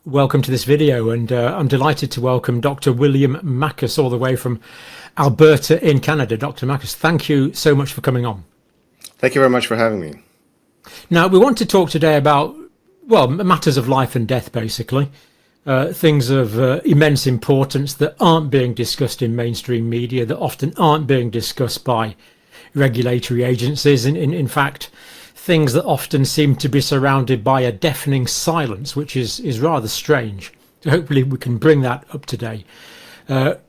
welcome to this video, and I'm delighted to welcome Dr. William Makis all the way from Alberta in Canada. Dr. Makis, thank you so much for coming on. Thank you very much for having me. Now, we want to talk today about, well, matters of life and death, basically. Things of immense importance that aren't being discussed in mainstream media, that often aren't being discussed by regulatory agencies. In fact, things that often seem to be surrounded by a deafening silence, which is rather strange. So hopefully we can bring that up today.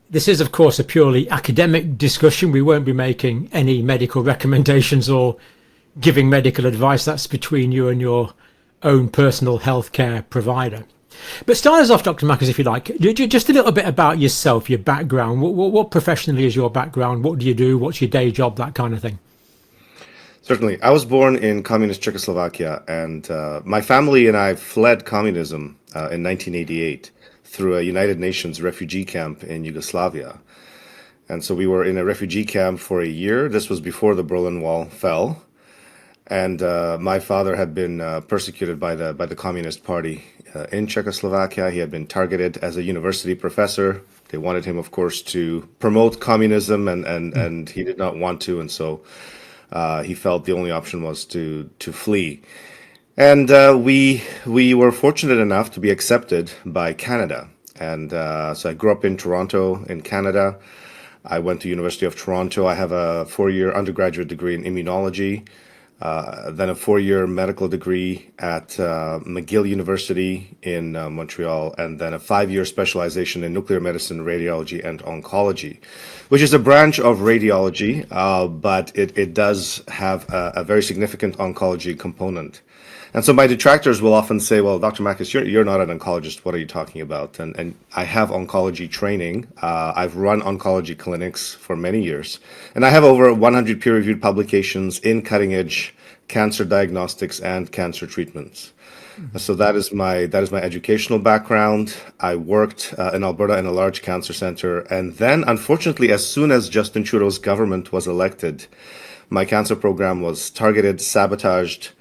This is, of course, a purely academic discussion. We won't be making any medical recommendations or giving medical advice. That's between you and your own personal healthcare provider. But start us off, Dr. Makis, if you like. Just a little bit about yourself, your background. What professionally is your background? What do you do? What's your day job? That kind of thing. Certainly. I was born in communist Czechoslovakia, and my family and I fled communism in 1988 through a United Nations refugee camp in Yugoslavia. And so we were in a refugee camp for a year. This was before the Berlin Wall fell. And my father had been persecuted by the Communist Party in Czechoslovakia. He had been targeted as a university professor. They wanted him, of course, to promote communism, and he did not want to. And so he felt the only option was to flee. And we were fortunate enough to be accepted by Canada. And so I grew up in Toronto, in Canada. I went to University of Toronto. I have a 4-year undergraduate degree in immunology, then a 4-year medical degree at McGill University in Montreal, and then a 5-year specialization in nuclear medicine, radiology, and oncology, which is a branch of radiology, but it does have a very significant oncology component. And so my detractors will often say, well, Dr. Makis, you're not an oncologist. What are you talking about? And I have oncology training. I've run oncology clinics for many years. And I have over 100 peer-reviewed publications in cutting-edge cancer diagnostics and cancer treatments. So that is my educational background. I worked in Alberta in a large cancer center. And then, unfortunately, as soon as Justin Trudeau's government was elected, my cancer program was targeted, sabotaged.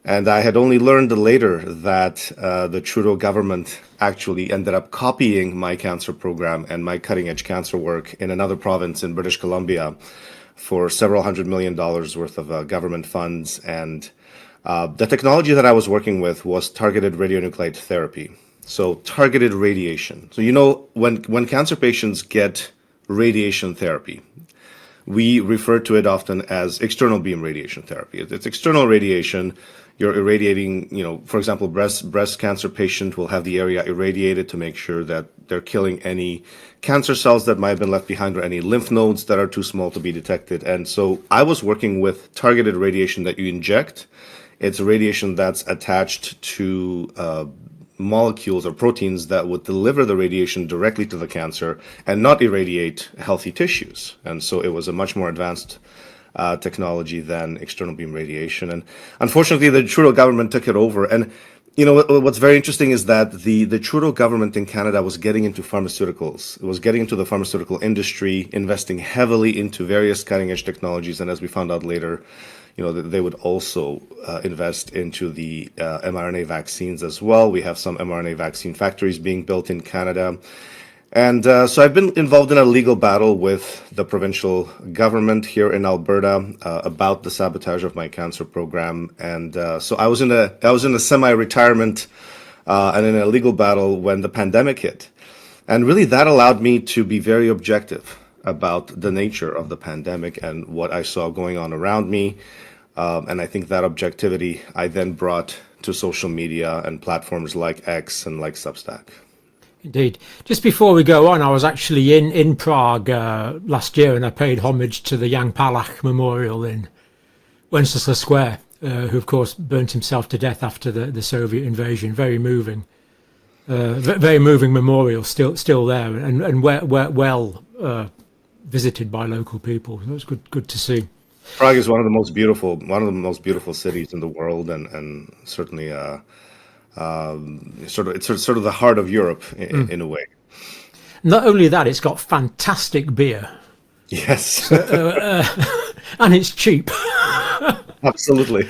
And I had only learned later that the Trudeau government actually ended up copying my cancer program and my cutting-edge cancer work in another province in British Columbia for several $100 million worth of government funds. And the technology that I was working with was targeted radionuclide therapy, so targeted radiation. So, you know, when cancer patients get radiation therapy, we refer to it often as external beam radiation therapy. It's external radiation. You're irradiating, you know, for example, breast cancer patient will have the area irradiated to make sure that they're killing any cancer cells that might have been left behind or any lymph nodes that are too small to be detected. And so I was working with targeted radiation that you inject. It's radiation that's attached to molecules or proteins that would deliver the radiation directly to the cancer and not irradiate healthy tissues. And so it was a much more advanced technology than external beam radiation. And unfortunately, the Trudeau government took it over. And, you know, what's very interesting is that the Trudeau government in Canada was getting into pharmaceuticals. It was getting into the pharmaceutical industry, investing heavily into various cutting edge technologies. And as we found out later, you know, they would also invest into the mRNA vaccines as well. We have some mRNA vaccine factories being built in Canada. And so I've been involved in a legal battle with the provincial government here in Alberta about the sabotage of my cancer program. And so I was in a semi-retirement and in a legal battle when the pandemic hit. And really that allowed me to be very objective about the nature of the pandemic and what I saw going on around me. And I think that objectivity I then brought to social media and platforms like X and like Substack. Indeed. Just before we go on, I was actually in Prague last year, and I paid homage to the Jan Palach Memorial in Wenceslas Square, who of course burnt himself to death after the Soviet invasion. Very moving memorial, still there, and well visited by local people. It was good to see. Prague is one of the most beautiful cities in the world, and certainly it's sort of the heart of Europe in a way. Not only that, it's got fantastic beer. Yes, and it's cheap. Absolutely.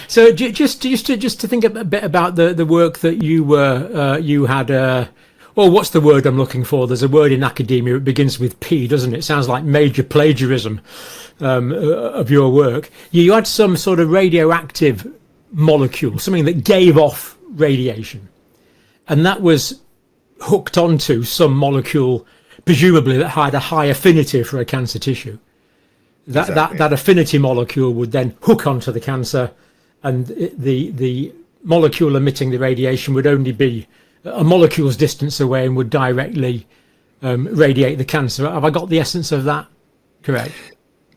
So just to think a bit about the work that you had. Well, what's the word I'm looking for? There's a word in academia. It begins with P, doesn't it? It sounds like major plagiarism of your work. You had some sort of radioactive molecule, something that gave off radiation, and that was hooked onto some molecule, presumably that had a high affinity for a cancer tissue. That affinity molecule would then hook onto the cancer, and the molecule emitting the radiation would only be a molecule's distance away and would directly radiate the cancer. Have I got the essence of that correct?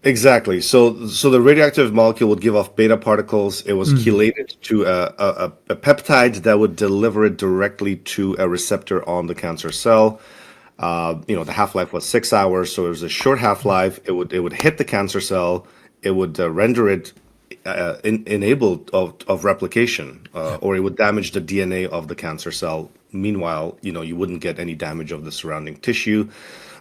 Exactly. So the radioactive molecule would give off beta particles. It was chelated to a peptide that would deliver it directly to a receptor on the cancer cell. The half-life was 6 hours, so it was a short half-life. It would hit the cancer cell. It would render it enabled of replication, or it would damage the DNA of the cancer cell. Meanwhile, you wouldn't get any damage of the surrounding tissue.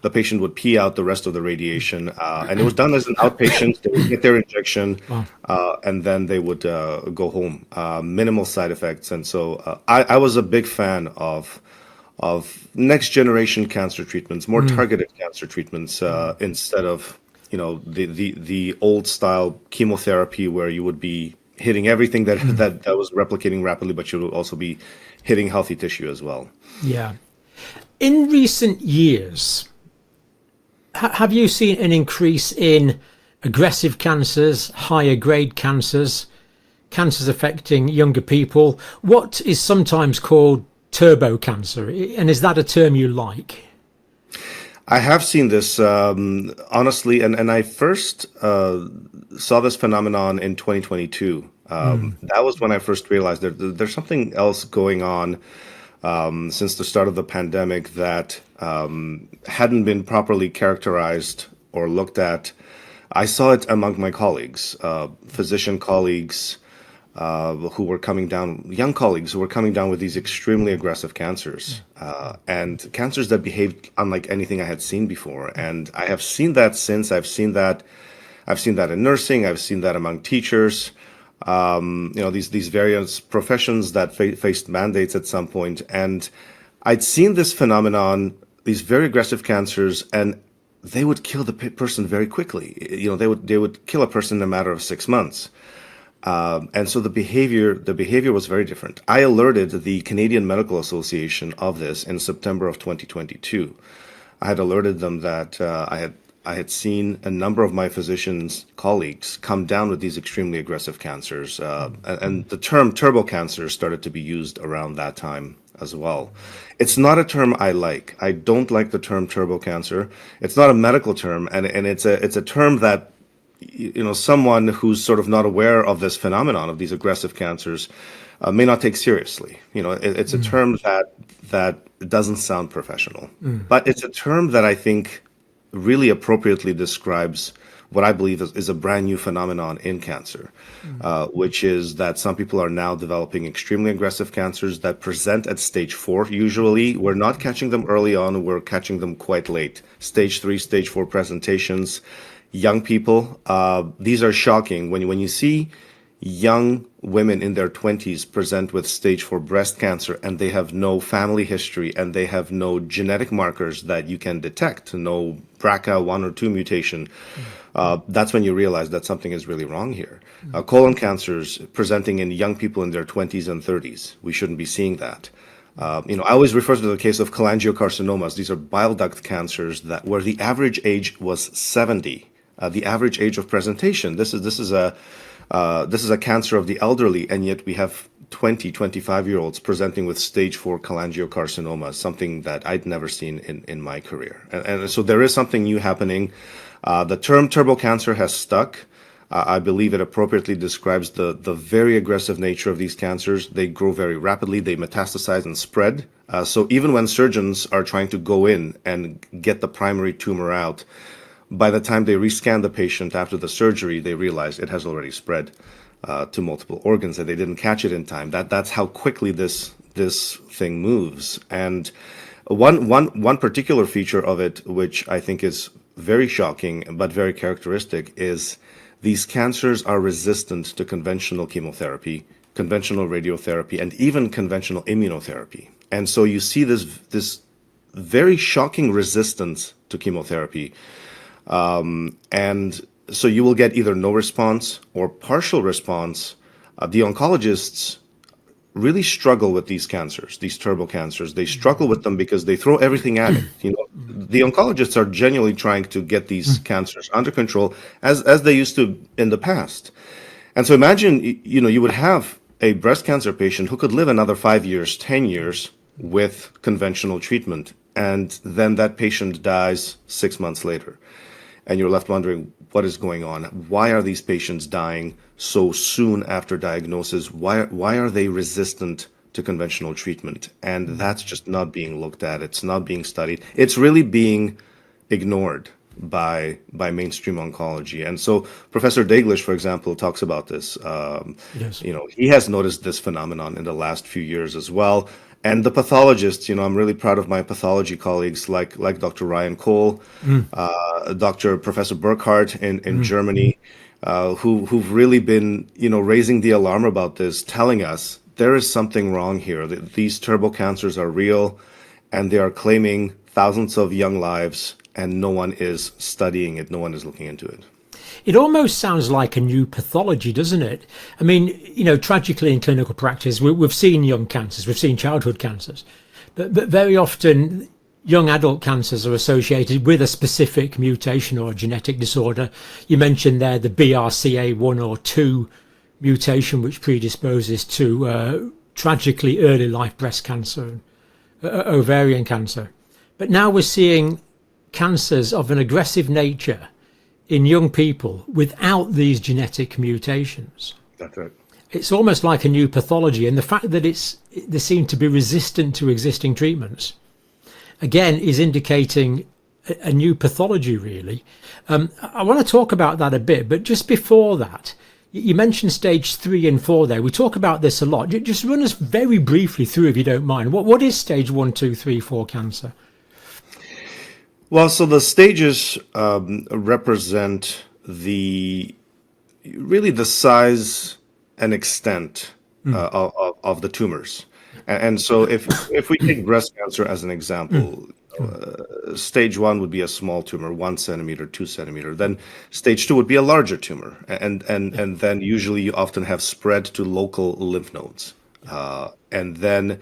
The patient would pee out the rest of the radiation, and it was done as an outpatient. They would get their injection, and then they would go home. Minimal side effects, and so I was a big fan of next generation cancer treatments, more targeted cancer treatments, instead of the old style chemotherapy where you would be hitting everything that was replicating rapidly, but you would also be hitting healthy tissue as well. Yeah. In recent years, have you seen an increase in aggressive cancers, higher grade cancers affecting younger people? What is sometimes called turbo cancer, and is that a term you like? I have seen this, honestly, and I first saw this phenomenon in 2022. That was when I first realized there's something else going on since the start of the pandemic that hadn't been properly characterized or looked at. I saw it among my colleagues, physician colleagues, who were coming down, young colleagues who were coming down with these extremely aggressive cancers, and cancers that behaved unlike anything I had seen before. And I have seen that since. I've seen that in nursing. I've seen that among teachers. These various professions that faced mandates at some point. And I'd seen this phenomenon, these very aggressive cancers, and they would kill the person very quickly. They would kill a person in a matter of 6 months. And so the behavior was very different. I alerted the Canadian Medical Association of this in September of 2022. I had alerted them that I had seen a number of my physicians' colleagues come down with these extremely aggressive cancers, and the term turbo cancer started to be used around that time as well. It's not a term I like. I don't like the term turbo cancer. It's not a medical term, and it's a term that someone who's sort of not aware of this phenomenon of these aggressive cancers may not take seriously. It's a term that doesn't sound professional, but it's a term that I think really appropriately describes what I believe is a brand new phenomenon in cancer, which is that some people are now developing extremely aggressive cancers that present at stage 4. Usually, we're not catching them early on, we're catching them quite late. Stage 3, stage 4 presentations. Young people, these are shocking. When you see young women in their 20s present with stage 4 breast cancer and they have no family history and they have no genetic markers that you can detect, no BRCA1 or 2 mutation, that's when you realize that something is really wrong here. Colon cancers presenting in young people in their 20s and 30s, we shouldn't be seeing that. I always refer to the case of cholangiocarcinomas. These are bile duct cancers where the average age was 70. The average age of presentation. This is a cancer of the elderly, and yet we have 20, 25-year-olds presenting with stage 4 cholangiocarcinoma, something that I'd never seen in my career. And so there is something new happening. The term turbo cancer has stuck. I believe it appropriately describes the very aggressive nature of these cancers. They grow very rapidly, they metastasize and spread. So even when surgeons are trying to go in and get the primary tumor out, by the time they rescan the patient after the surgery, they realize it has already spread to multiple organs and they didn't catch it in time. That's how quickly this thing moves. And one particular feature of it, which I think is very shocking but very characteristic, is these cancers are resistant to conventional chemotherapy, conventional radiotherapy, and even conventional immunotherapy. And so you see this very shocking resistance to chemotherapy. And so you will get either no response or partial response. The oncologists really struggle with these cancers, these turbo cancers. They struggle with them because they throw everything at it. The oncologists are genuinely trying to get these cancers under control as they used to in the past. And so imagine, you would have a breast cancer patient who could live another 5 years, 10 years with conventional treatment. And then that patient dies 6 months later. And you're left wondering, what is going on? Why are these patients dying so soon after diagnosis? Why are they resistant to conventional treatment? And that's just not being looked at. It's not being studied. It's really being ignored by mainstream oncology. And so Professor Daglish, for example, talks about this. Yes. He has noticed this phenomenon in the last few years as well. And the pathologists, I'm really proud of my pathology colleagues like Dr. Ryan Cole, Professor Burkhardt in Germany, who've really been, raising the alarm about this, telling us there is something wrong here. That these turbo cancers are real, and they are claiming thousands of young lives, and no one is studying it. No one is looking into it. It almost sounds like a new pathology, doesn't it? I mean, tragically in clinical practice, we've seen young cancers, we've seen childhood cancers, but very often young adult cancers are associated with a specific mutation or a genetic disorder. You mentioned there the BRCA1 or 2 mutation, which predisposes to tragically early life breast cancer, ovarian cancer. But now we're seeing cancers of an aggressive nature in young people without these genetic mutations. That's right. It's almost like a new pathology, and the fact that they seem to be resistant to existing treatments, again, is indicating a new pathology, really. I want to talk about that a bit, but just before that, you mentioned stage 3 and 4 there. We talk about this a lot. Just run us very briefly through, if you don't mind. What is stage 1, 2, 3, 4 cancer? Well, so the stages represent the size and extent of the tumors. And so if we take breast cancer as an example, stage 1 would be a small tumor, 1 centimeter, 2 centimeter. Then stage 2 would be a larger tumor. And then usually you often have spread to local lymph nodes. And then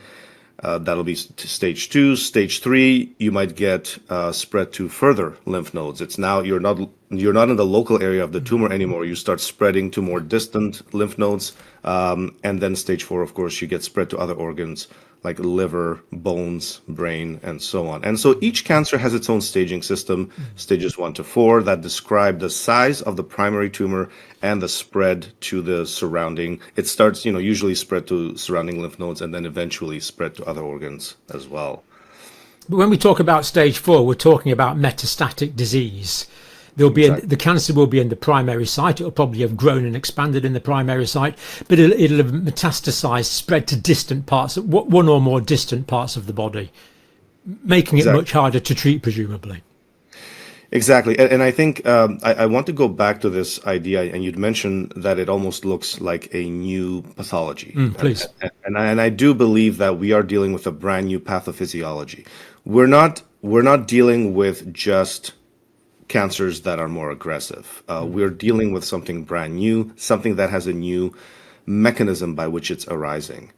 that'll be stage 2. Stage 3, you might get spread to further lymph nodes. It's now you're not in the local area of the tumor anymore. You start spreading to more distant lymph nodes. And then stage 4, of course, you get spread to other organs like liver, bones, brain, and so on. And so each cancer has its own staging system, stages 1 to 4, that describe the size of the primary tumor and the spread to the surrounding. It starts, usually spread to surrounding lymph nodes and then eventually spread to other organs as well. But when we talk about stage 4, we're talking about metastatic disease. There'll be the cancer will be in the primary site. It'll probably have grown and expanded in the primary site, but it'll have metastasized, spread to distant parts, one or more distant parts of the body, making it much harder to treat, presumably. Exactly. And I think I want to go back to this idea, and you'd mentioned that it almost looks like a new pathology. Please. And I do believe that we are dealing with a brand new pathophysiology. We're not dealing with just cancers that are more aggressive. We're dealing with something brand new, something that has a new mechanism by which it's arising.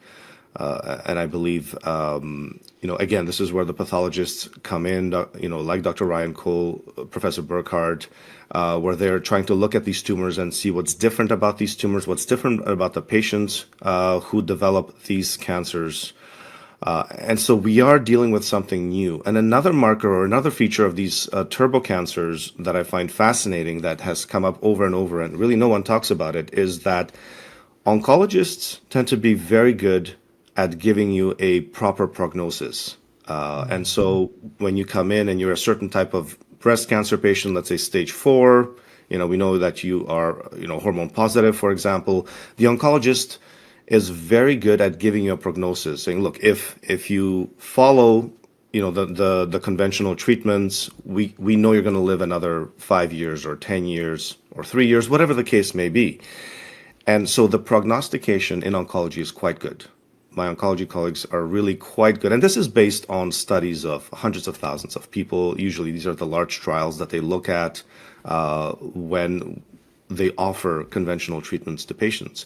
And I believe, again, this is where the pathologists come in, like Dr. Ryan Cole, Professor Burkhardt, where they're trying to look at these tumors and see what's different about these tumors, what's different about the patients who develop these cancers. And so we are dealing with something new. And another marker or another feature of these turbo cancers that I find fascinating that has come up over and over, and really no one talks about it, is that oncologists tend to be very good at giving you a proper prognosis. And so when you come in and you're a certain type of breast cancer patient, let's say stage 4, we know that you are, hormone positive, for example, the oncologist is very good at giving you a prognosis, saying, look, if you follow the conventional treatments, we know you're going to live another 5 years or 10 years or 3 years, whatever the case may be. And so the prognostication in oncology is quite good. My oncology colleagues are really quite good. And this is based on studies of hundreds of thousands of people. Usually these are the large trials that they look at when they offer conventional treatments to patients.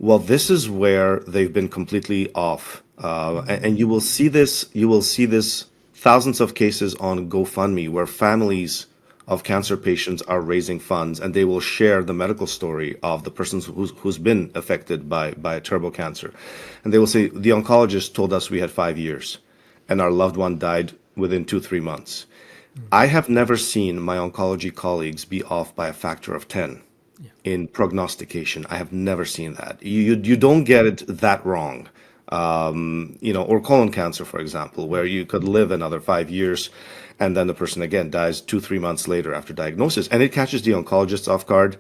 Well, this is where they've been completely off. And you will see this thousands of cases on GoFundMe where families of cancer patients are raising funds, and they will share the medical story of the person who's been affected by turbo cancer. And they will say, the oncologist told us we had 5 years and our loved one died within 2-3 months. I have never seen my oncology colleagues be off by a factor of 10 in prognostication. I have never seen that. You don't get it that wrong. Or colon cancer, for example, where you could live another 5 years and then the person again dies 2-3 months later after diagnosis, and it catches the oncologists off guard.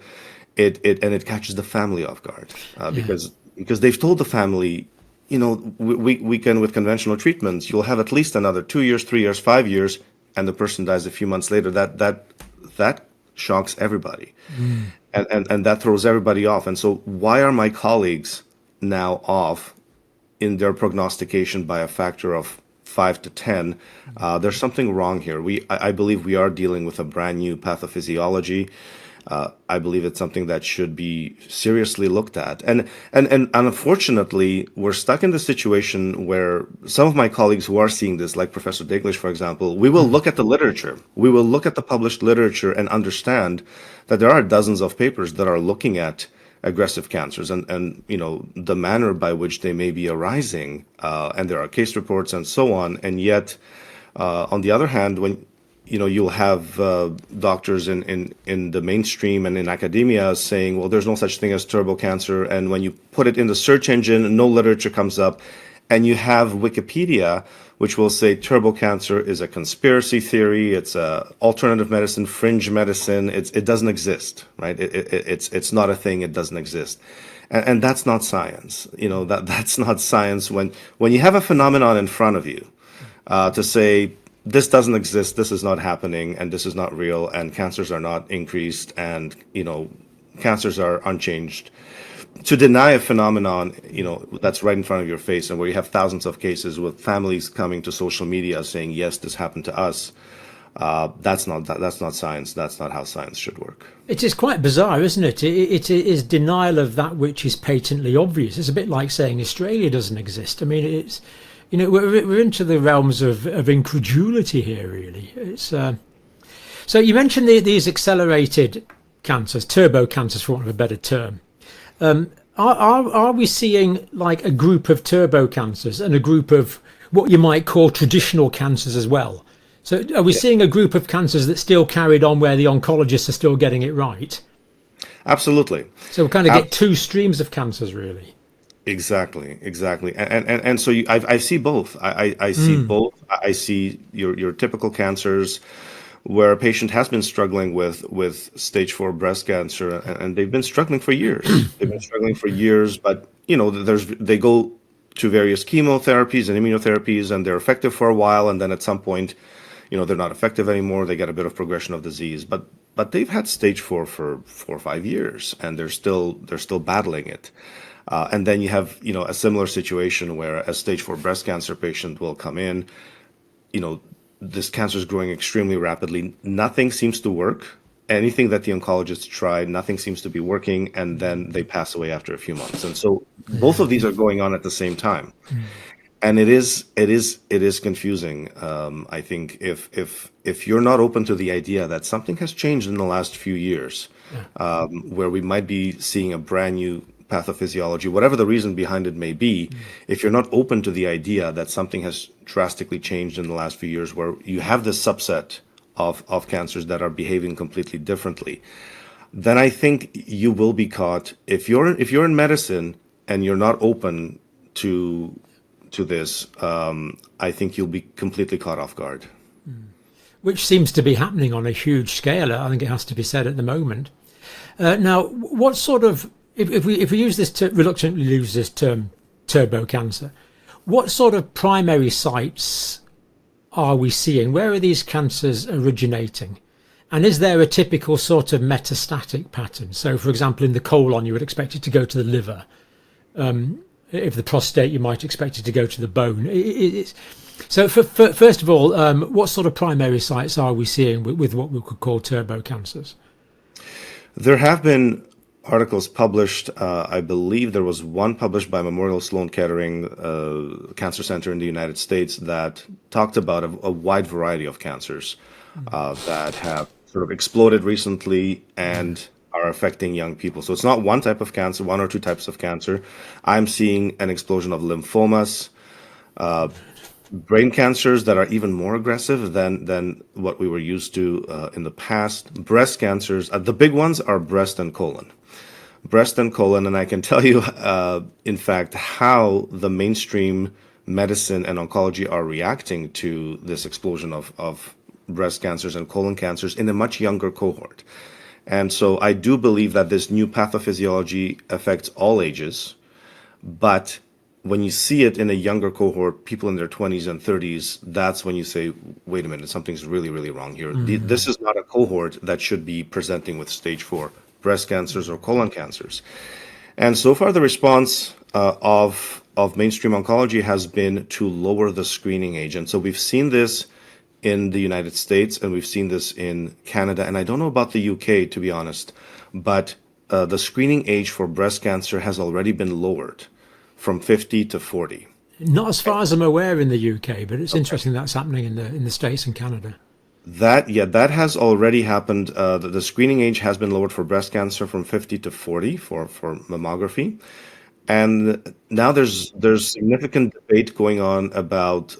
It catches the family off guard because they've told the family, we can, with conventional treatments, you'll have at least another 2 years, 3 years, 5 years, and the person dies a few months later. That shocks everybody, and that throws everybody off. And so why are my colleagues now off in their prognostication by a factor of 5 to 10? There's something wrong here. I believe we are dealing with a brand new pathophysiology. I believe it's something that should be seriously looked at. And unfortunately, we're stuck in the situation where some of my colleagues who are seeing this, like Professor Daglish, for example, we will look at the literature. We will look at the published literature and understand that there are dozens of papers that are looking at aggressive cancers and the manner by which they may be arising, and there are case reports and so on. And yet, on the other hand, when you'll have doctors in the mainstream and in academia saying, well, there's no such thing as turbo cancer, and when you put it in the search engine, no literature comes up, and you have Wikipedia, which will say turbo cancer is a conspiracy theory, it's a alternative medicine, fringe medicine, it doesn't exist, right? It's not a thing, it doesn't exist. And that's not science. That's not science when you have a phenomenon in front of you to say, this doesn't exist, this is not happening, and this is not real, and cancers are not increased, and cancers are unchanged. To deny a phenomenon, that's right in front of your face, and where you have thousands of cases with families coming to social media saying, yes, this happened to us, that's not science. That's not how science should work. It is quite bizarre, isn't it? It is denial of that which is patently obvious. It's a bit like saying Australia doesn't exist. I mean, it's we're into the realms of incredulity here, really. It's so you mentioned these accelerated cancers, turbo cancers, for want of a better term. Are we seeing like a group of turbo cancers and a group of what you might call traditional cancers as well? So are we seeing a group of cancers that still carried on where the oncologists are still getting it right? Absolutely. So we kind of get two streams of cancers, really. Exactly. And so I see both. I see both. I see your typical cancers where a patient has been struggling with stage 4 breast cancer, and they've been struggling for years. But they go to various chemotherapies and immunotherapies, and they're effective for a while, and then at some point, they're not effective anymore. They get a bit of progression of disease, but they've had stage 4 for 4 or 5 years, and they're still battling it. And then you have a similar situation where a stage 4 breast cancer patient will come in, this cancer is growing extremely rapidly. Nothing seems to work. Anything that the oncologists tried, nothing seems to be working, and then they pass away after a few months. And so both of these are going on at the same time, and it is confusing. I think if you're not open to the idea that something has changed in the last few years, where we might be seeing a brand new pathophysiology, whatever the reason behind it may be, if you're not open to the idea that something has drastically changed in the last few years, where you have this subset of cancers that are behaving completely differently, then I think you will be caught. If you're in medicine and you're not open to this, I think you'll be completely caught off guard. Which seems to be happening on a huge scale, I think it has to be said at the moment. Now, what sort of, if we use this reluctantly use this term turbo cancer, what sort of primary sites are we seeing? Where are these cancers originating? And is there a typical sort of metastatic pattern? So, for example, in the colon, you would expect it to go to the liver. If the prostate, you might expect it to go to the bone. So, first of all, what sort of primary sites are we seeing with what we could call turbo cancers? There have been articles published. I believe there was one published by Memorial Sloan Kettering Cancer Center in the United States that talked about a wide variety of cancers that have sort of exploded recently and are affecting young people. So it's not one type of cancer, one or two types of cancer. I'm seeing an explosion of lymphomas, brain cancers that are even more aggressive than what we were used to in the past. Breast cancers, the big ones are breast and colon. Breast and colon, and I can tell you, in fact, how the mainstream medicine and oncology are reacting to this explosion of breast cancers and colon cancers in a much younger cohort. And so I do believe that this new pathophysiology affects all ages, but when you see it in a younger cohort, people in their 20s and 30s, that's when you say, wait a minute, something's really, really wrong here. This is not a cohort that should be presenting with stage 4 breast cancers or colon cancers. And so far, the response of mainstream oncology has been to lower the screening age. And so we've seen this in the United States, and we've seen this in Canada. And I don't know about the UK, to be honest, but the screening age for breast cancer has already been lowered from 50 to 40. Not as far as I'm aware in the UK, but it's interesting that's happening in the States and Canada. That has already happened. The screening age has been lowered for breast cancer from 50 to 40 for mammography. And now there's significant debate going on about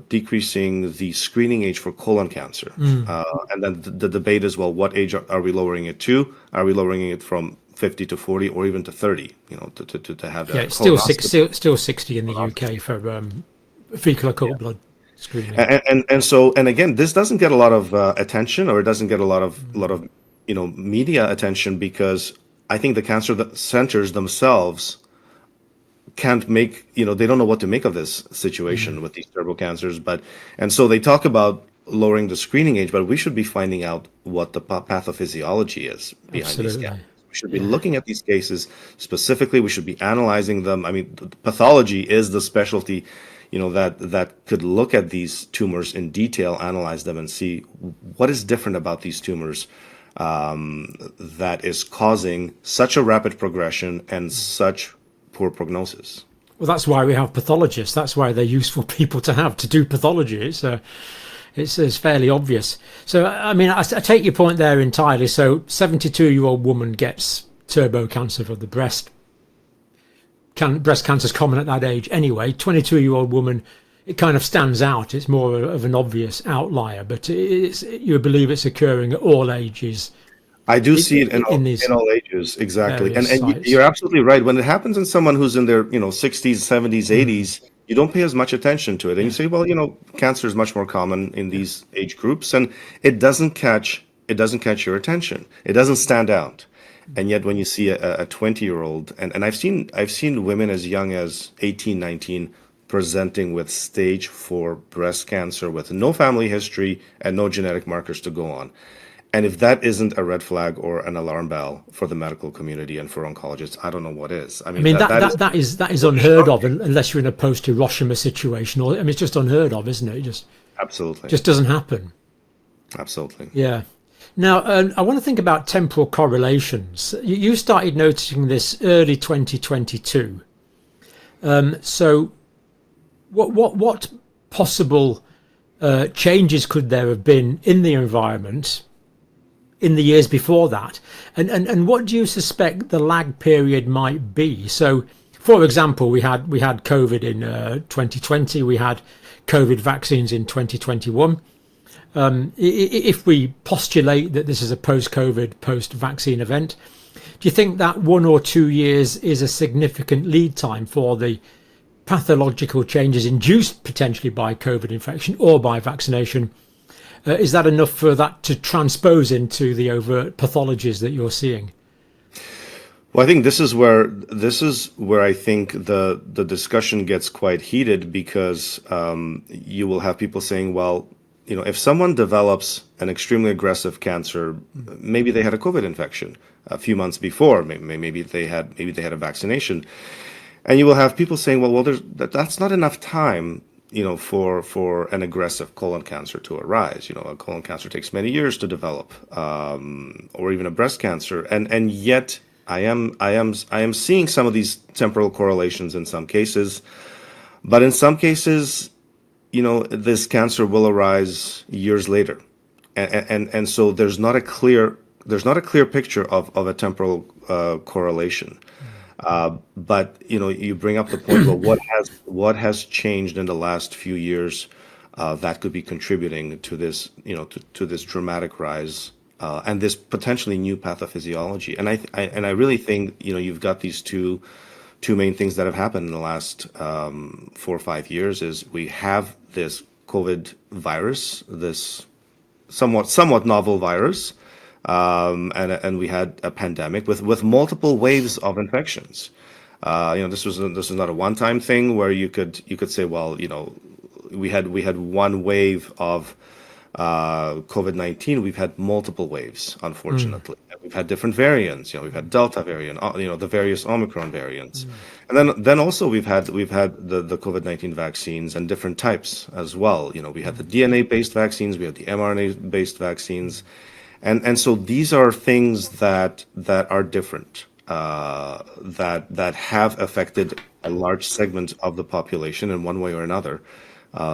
decreasing the screening age for colon cancer. And then the debate is, well, what age are we lowering it to? Are we lowering it from 50 to 40 or even to 30, to have that? Yeah, it's still 60 in the UK for fecal occult blood screening. And again, this doesn't get a lot of attention, or it doesn't get a lot of media attention, because I think the cancer centers themselves can't make, they don't know what to make of this situation with these turbo cancers. And so they talk about lowering the screening age, but we should be finding out what the pathophysiology is behind these cancers. We should be looking at these cases specifically. We should be analyzing them. I mean, pathology is the specialty, that could look at these tumors in detail, analyze them, and see what is different about these tumors that is causing such a rapid progression and such poor prognosis. Well, that's why we have pathologists. That's why they're useful people to have to do pathology. It's fairly obvious. So, I mean, I take your point there entirely. So 72-year-old woman gets turbo cancer of the breast. Breast cancer is common at that age anyway. 22-year-old woman, it kind of stands out. It's more of an obvious outlier, but you believe it's occurring at all ages. I do see it in all ages, exactly. And you're absolutely right. When it happens in someone who's in their 60s, 70s, 80s, you don't pay as much attention to it. And you say, well, cancer is much more common in these age groups, and it doesn't catch your attention. It doesn't stand out. And yet when you see a 20-year-old, and I've seen women as young as 18, 19 presenting with stage 4 breast cancer with no family history and no genetic markers to go on. And if that isn't a red flag or an alarm bell for the medical community and for oncologists, I don't know what is. I mean, that is unheard of unless you're in a post-Hiroshima situation. It's just unheard of, isn't it? Absolutely. Just doesn't happen. Absolutely. Yeah. Now, I want to think about temporal correlations. You started noticing this early 2022. So what possible changes could there have been in the environment in the years before that, and what do you suspect the lag period might be? So, for example, we had COVID in 2020. We had COVID vaccines in 2021. If we postulate that this is a post-COVID, post-vaccine event, do you think that 1 or 2 years is a significant lead time for the pathological changes induced potentially by COVID infection or by vaccination? Is that enough for that to transpose into the overt pathologies that you're seeing? Well, I think this is where I think the discussion gets quite heated, because you will have people saying, well, if someone develops an extremely aggressive cancer, maybe they had a COVID infection a few months before, maybe they had a vaccination, and you will have people saying, well, that's not enough time, for an aggressive colon cancer to arise. A colon cancer takes many years to develop, or even a breast cancer, and yet I am seeing some of these temporal correlations in some cases, but in some cases, this cancer will arise years later, and so there's not a clear picture of a temporal correlation. But you bring up the point. Well, what has changed in the last few years that could be contributing to this, to this dramatic rise and this potentially new pathophysiology? And I really think you've got these two main things that have happened in the last 4 or 5 years. Is we have this COVID virus, this somewhat novel virus. And we had a pandemic with multiple waves of infections. This is not a one-time thing where you could say, well, we had one wave of COVID-19. We've had multiple waves, unfortunately. We've had different variants. We've had Delta variant, the various Omicron variants, and then also we've had the COVID-19 vaccines and different types as well. We had the DNA-based vaccines, we had the mRNA-based vaccines. And so these are things that are different, that have affected a large segment of the population in one way or another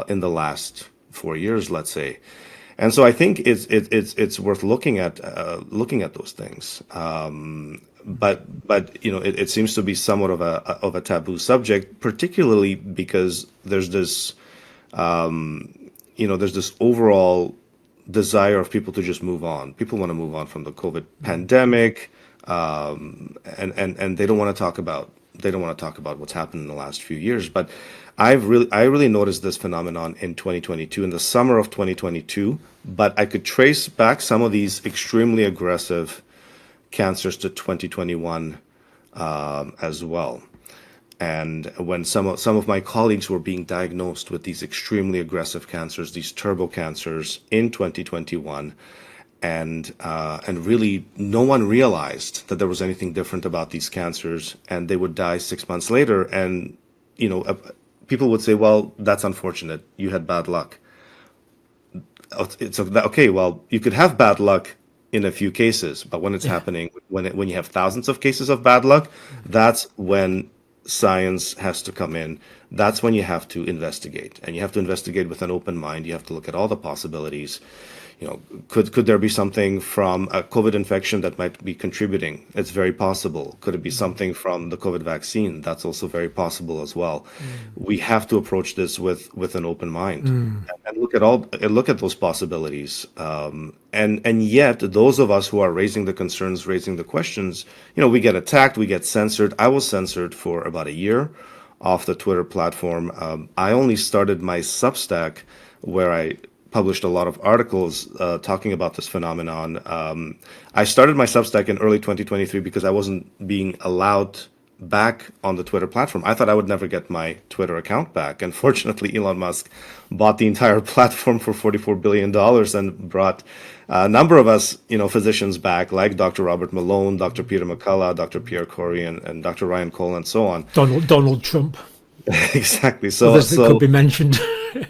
in the last 4 years, let's say. And so I think it's worth looking at those things. But it seems to be somewhat of a taboo subject, particularly because there's this overall desire of people to just move on. People want to move on from the COVID pandemic, and they don't want to talk about what's happened in the last few years. But I really noticed this phenomenon in 2022, in the summer of 2022. But I could trace back some of these extremely aggressive cancers to 2021 as well. And when some of my colleagues were being diagnosed with these extremely aggressive cancers, these turbo cancers in 2021, and really no one realized that there was anything different about these cancers, and they would die 6 months later, and people would say, well, that's unfortunate, you had bad luck. It's okay, well, you could have bad luck in a few cases, but when it's happening, when you have thousands of cases of bad luck, that's when science has to come in. That's when you have to investigate, and you have to investigate with an open mind. You have to look at all the possibilities. Could there be something from a COVID infection that might be contributing? It's very possible. Could it be something from the COVID vaccine? That's also very possible as well. We have to approach this with an open mind and look at those possibilities. And yet, those of us who are raising the concerns, raising the questions, we get attacked, we get censored. I was censored for about a year off the Twitter platform. I only started my Substack, where I published a lot of articles talking about this phenomenon. I started my Substack in early 2023 because I wasn't being allowed back on the Twitter platform. I thought I would never get my Twitter account back. And fortunately, Elon Musk bought the entire platform for $44 billion and brought a number of us, physicians back, like Dr. Robert Malone, Dr. Peter McCullough, Dr. Pierre Corey, and Dr. Ryan Cole, and so on. Donald Trump. Exactly. So others that could be mentioned.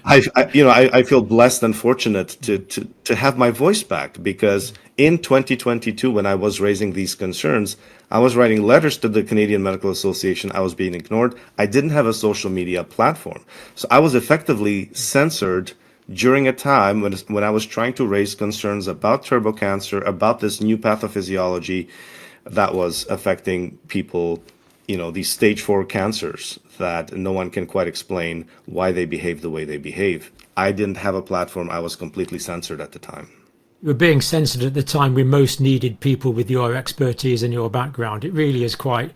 I feel blessed and fortunate to have my voice back, because in 2022, when I was raising these concerns, I was writing letters to the Canadian Medical Association. I was being ignored. I didn't have a social media platform. So I was effectively censored during a time when I was trying to raise concerns about turbo cancer, about this new pathophysiology that was affecting people, these stage 4 cancers that no one can quite explain why they behave the way they behave. I didn't have a platform. I was completely censored at the time. You were being censored at the time we most needed people with your expertise and your background. It really is quite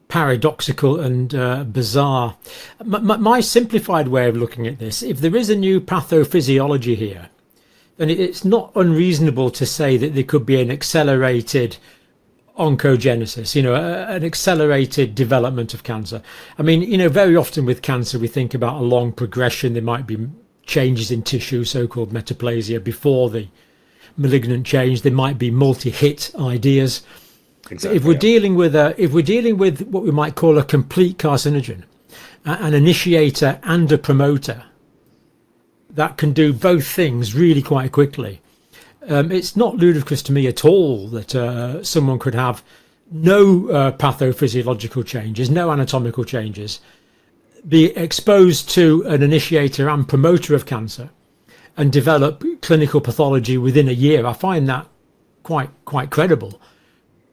paradoxical and bizarre. My simplified way of looking at this, if there is a new pathophysiology here, then it's not unreasonable to say that there could be an accelerated oncogenesis, an accelerated development of cancer. I mean, very often with cancer, we think about a long progression. There might be changes in tissue, so-called metaplasia, before the malignant change. There might be multi-hit ideas. Exactly. If we're dealing with what we might call a complete carcinogen, an initiator and a promoter that can do both things really quite quickly, it's not ludicrous to me at all that someone could have no pathophysiological changes, no anatomical changes, be exposed to an initiator and promoter of cancer, and develop clinical pathology within a year. I find that quite credible,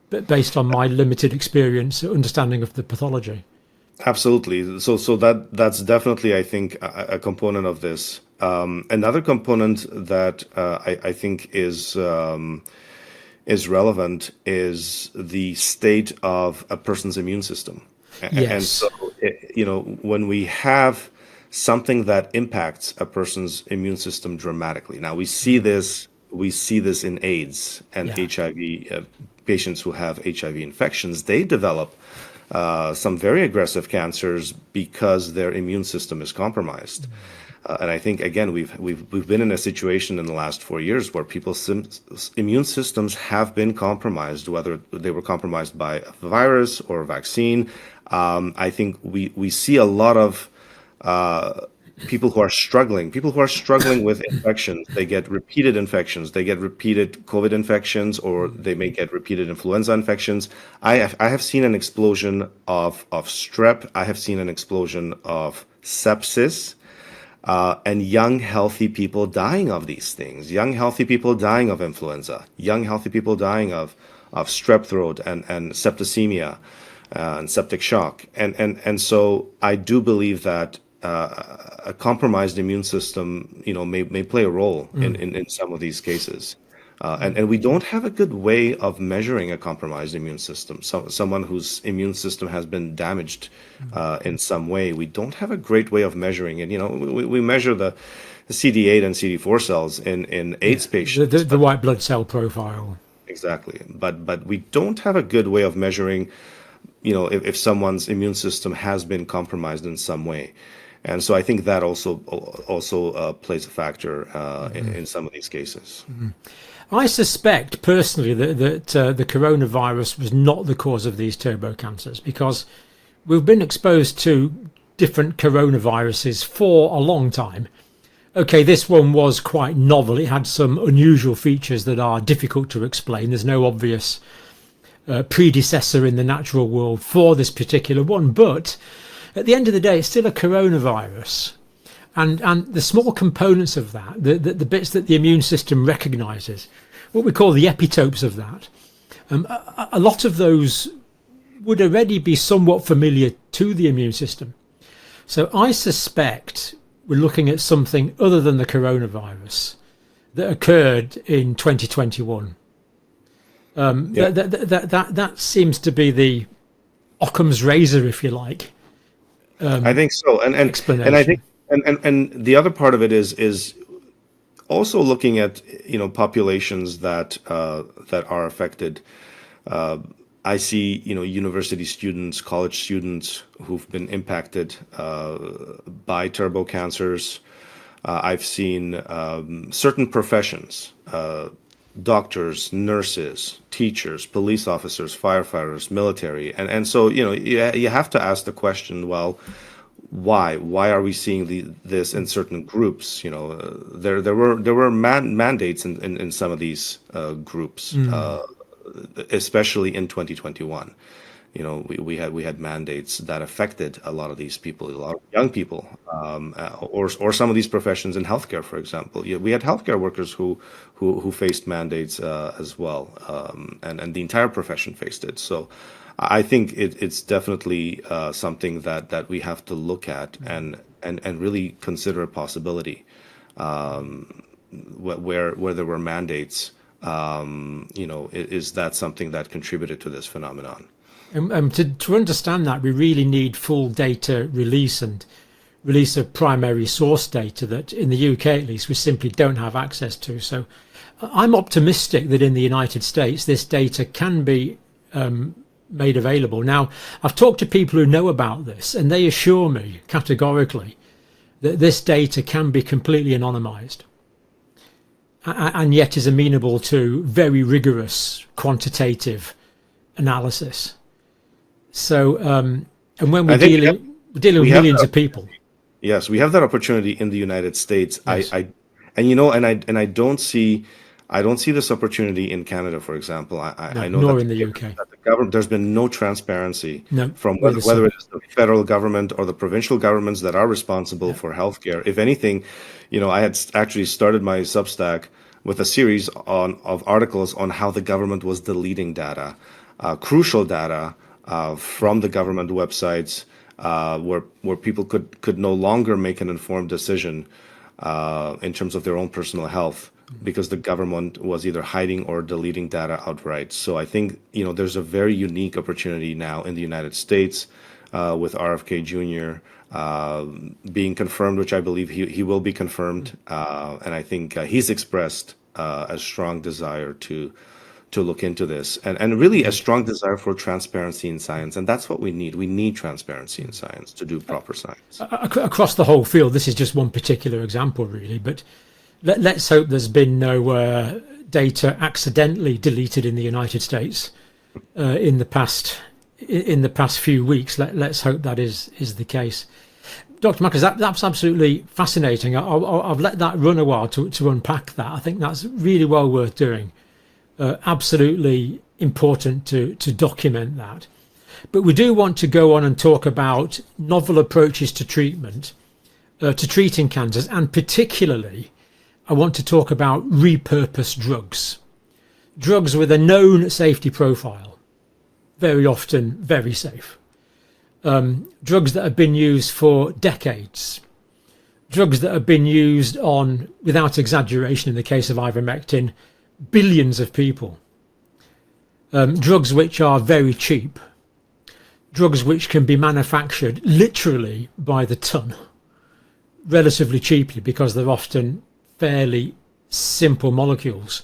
but based on my limited experience, understanding of the pathology. Absolutely. So that's definitely, I think, a component of this. Another component that I think is relevant is the state of a person's immune system. Yes. And so, when we have something that impacts a person's immune system dramatically. Now we see this in AIDS and HIV patients who have HIV infections. They develop some very aggressive cancers because their immune system is compromised. And I think, again, we've been in a situation in the last 4 years where people's immune systems have been compromised, whether they were compromised by a virus or a vaccine. I think we see a lot of people who are struggling with infections. They get repeated infections. They get repeated COVID infections, or they may get repeated influenza infections. I have seen an explosion of strep. I have seen an explosion of sepsis, and young, healthy people dying of these things. Young, healthy people dying of influenza. Young, healthy people dying of strep throat and septicemia and septic shock. And so I do believe that a compromised immune system, may play a role in some of these cases. And we don't have a good way of measuring a compromised immune system. Someone whose immune system has been damaged in some way, we don't have a great way of measuring it. We measure the CD8 and CD4 cells in AIDS patients. The white blood cell profile. Exactly. But we don't have a good way of measuring, if someone's immune system has been compromised in some way. And so I think that also plays a factor in some of these cases. Mm-hmm. I suspect personally that the coronavirus was not the cause of these turbo cancers, because we've been exposed to different coronaviruses for a long time. Okay, this one was quite novel. It had some unusual features that are difficult to explain. There's no obvious predecessor in the natural world for this particular one, but at the end of the day, it's still a coronavirus. And the small components of that, the bits that the immune system recognizes, what we call the epitopes of that, a lot of those would already be somewhat familiar to the immune system. So I suspect we're looking at something other than the coronavirus that occurred in 2021. That seems to be the Occam's razor, if you like. I think so, and I think. And the other part of it is also looking at populations that are affected. I see university students, college students who've been impacted by turbo cancers. I've seen certain professions, doctors, nurses, teachers, police officers, firefighters, military, and so you have to ask the question, well, why are we seeing this in certain groups? There were mandates in some of these groups, especially in 2021. We had mandates that affected a lot of these people, a lot of young people, or some of these professions in healthcare, for example. We had healthcare workers who faced mandates as well, and the entire profession faced it. So I think it's definitely something that we have to look at and really consider a possibility where there were mandates. Is that something that contributed to this phenomenon? To understand that, we really need full data release and release of primary source data that in the UK, at least, we simply don't have access to. So I'm optimistic that in the United States, this data can be made available. Now, I've talked to people who know about this, and they assure me categorically that this data can be completely anonymized and yet is amenable to very rigorous quantitative analysis. So, and when we're dealing with millions of people. Yes, we have that opportunity in the United States. Yes. I don't see this opportunity in Canada, for example. I know nor that in the UK. That the government, there's been no transparency from we're the whether same. it's the federal government or the provincial governments that are responsible for healthcare. If anything, I had actually started my Substack with a series of articles on how the government was deleting data, crucial data from the government websites, where people could no longer make an informed decision in terms of their own personal health, because the government was either hiding or deleting data outright. So I think there's a very unique opportunity now in the United States with RFK Jr. Being confirmed, which I believe he will be confirmed, and I think he's expressed a strong desire to look into this, and really a strong desire for transparency in science. And that's what we need. We need transparency in science to do proper science. Across the whole field, this is just one particular example, really, but let's hope there's been no data accidentally deleted in the United States in the past few weeks. Let's hope that is the case. Dr. Makis, that's absolutely fascinating. I've let that run a while to unpack that. I think that's really well worth doing. Absolutely important to document that. But we do want to go on and talk about novel approaches to treatment, to treating cancers, and particularly I want to talk about repurposed drugs with a known safety profile, very often very safe. Drugs that have been used for decades, drugs that have been used on, without exaggeration in the case of ivermectin, billions of people, drugs which are very cheap, drugs which can be manufactured literally by the ton, relatively cheaply because they're often fairly simple molecules,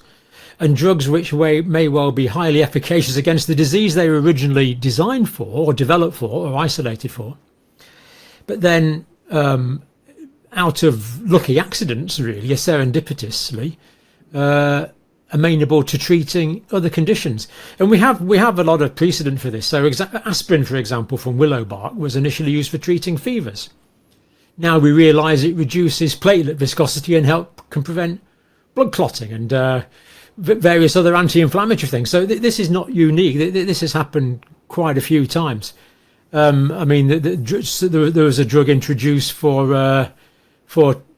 and drugs which may well be highly efficacious against the disease they were originally designed for or developed for or isolated for. But then out of lucky accidents, really, serendipitously, amenable to treating other conditions. And we have a lot of precedent for this. So aspirin, for example, from willow bark was initially used for treating fevers. Now we realise it reduces platelet viscosity and can prevent blood clotting and various other anti-inflammatory things. So this is not unique. This has happened quite a few times. I mean, there was a drug introduced for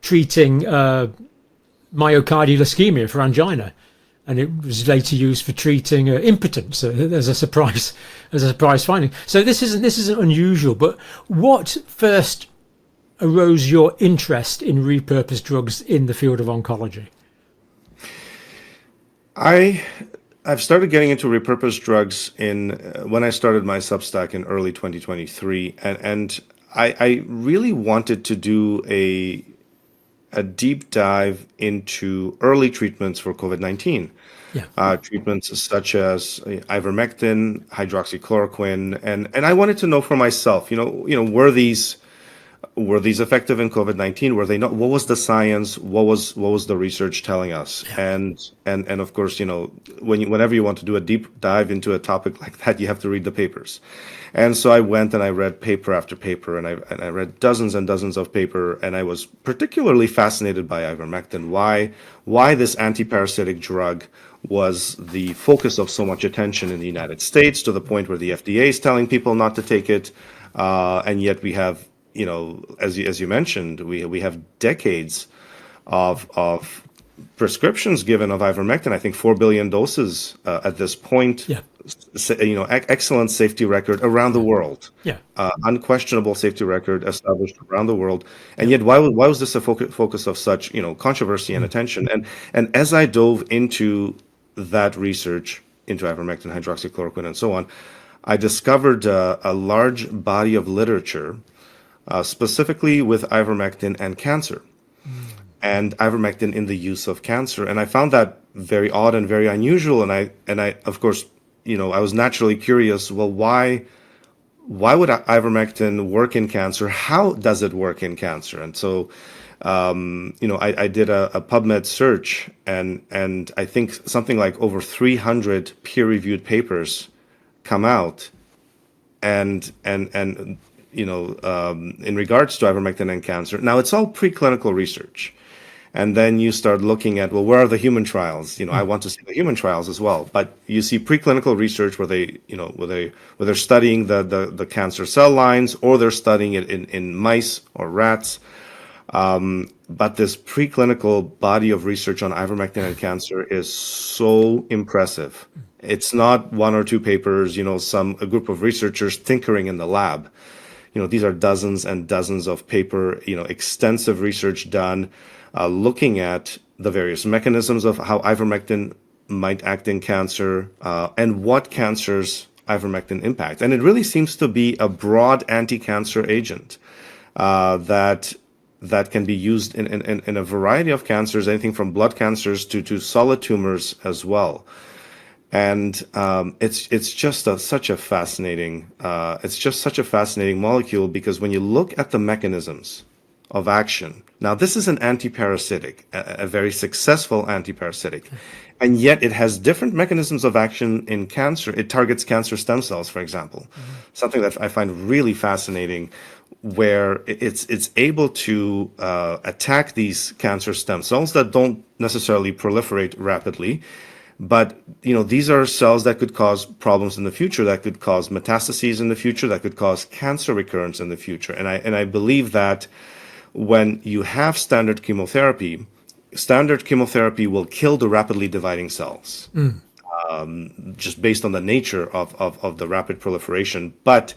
treating myocardial ischemia for angina, and it was later used for treating impotence as a surprise finding. So this isn't unusual. But what first arose your interest in repurposed drugs in the field of oncology? I've started getting into repurposed drugs when I started my Substack in early 2023, and I really wanted to do a deep dive into early treatments for COVID-19. Yeah. Treatments such as ivermectin, hydroxychloroquine, and I wanted to know for myself, were these effective in COVID-19? Were they not? What was the science? What was the research telling us? Yeah. And of course, whenever you want to do a deep dive into a topic like that, you have to read the papers. And so I went and I read paper after paper, and I read dozens and dozens of paper, and I was particularly fascinated by ivermectin. Why this antiparasitic drug was the focus of so much attention in the United States, to the point where the FDA is telling people not to take it, and yet we have, as you mentioned, we have decades of prescriptions given of ivermectin. I think 4 billion doses at this point. Yeah. Excellent safety record around the world. Yeah. Unquestionable safety record established around the world. And yet, why was this a focus of such controversy and attention? And as I dove into that research into ivermectin, hydroxychloroquine, and so on, I discovered a large body of literature specifically with ivermectin and cancer, and ivermectin in the use of cancer. And I found that very odd and very unusual. And I of course, I was naturally curious. Well, why would ivermectin work in cancer? How does it work in cancer? And so, I did a PubMed search, and I think something like over 300 peer-reviewed papers come out, and in regards to ivermectin and cancer. Now, it's all preclinical research. And then you start looking at, well, where are the human trials? I want to see the human trials as well. But you see preclinical research where they're studying the cancer cell lines, or they're studying it in mice or rats. But this preclinical body of research on ivermectin and cancer is so impressive. It's not one or two papers, a group of researchers tinkering in the lab. These are dozens and dozens of paper, extensive research done, looking at the various mechanisms of how ivermectin might act in cancer, and what cancers ivermectin impact. And it really seems to be a broad anti-cancer agent that can be used in a variety of cancers, anything from blood cancers to solid tumors as well. And it's just such a fascinating molecule, because when you look at the mechanisms of action, now this is an antiparasitic, a very successful antiparasitic, and yet it has different mechanisms of action in cancer. It targets cancer stem cells, for example, something that I find really fascinating, where it's able to attack these cancer stem cells that don't necessarily proliferate rapidly. But, these are cells that could cause problems in the future, that could cause metastases in the future, that could cause cancer recurrence in the future. And I believe that when you have standard chemotherapy will kill the rapidly dividing cells, just based on the nature of the rapid proliferation. But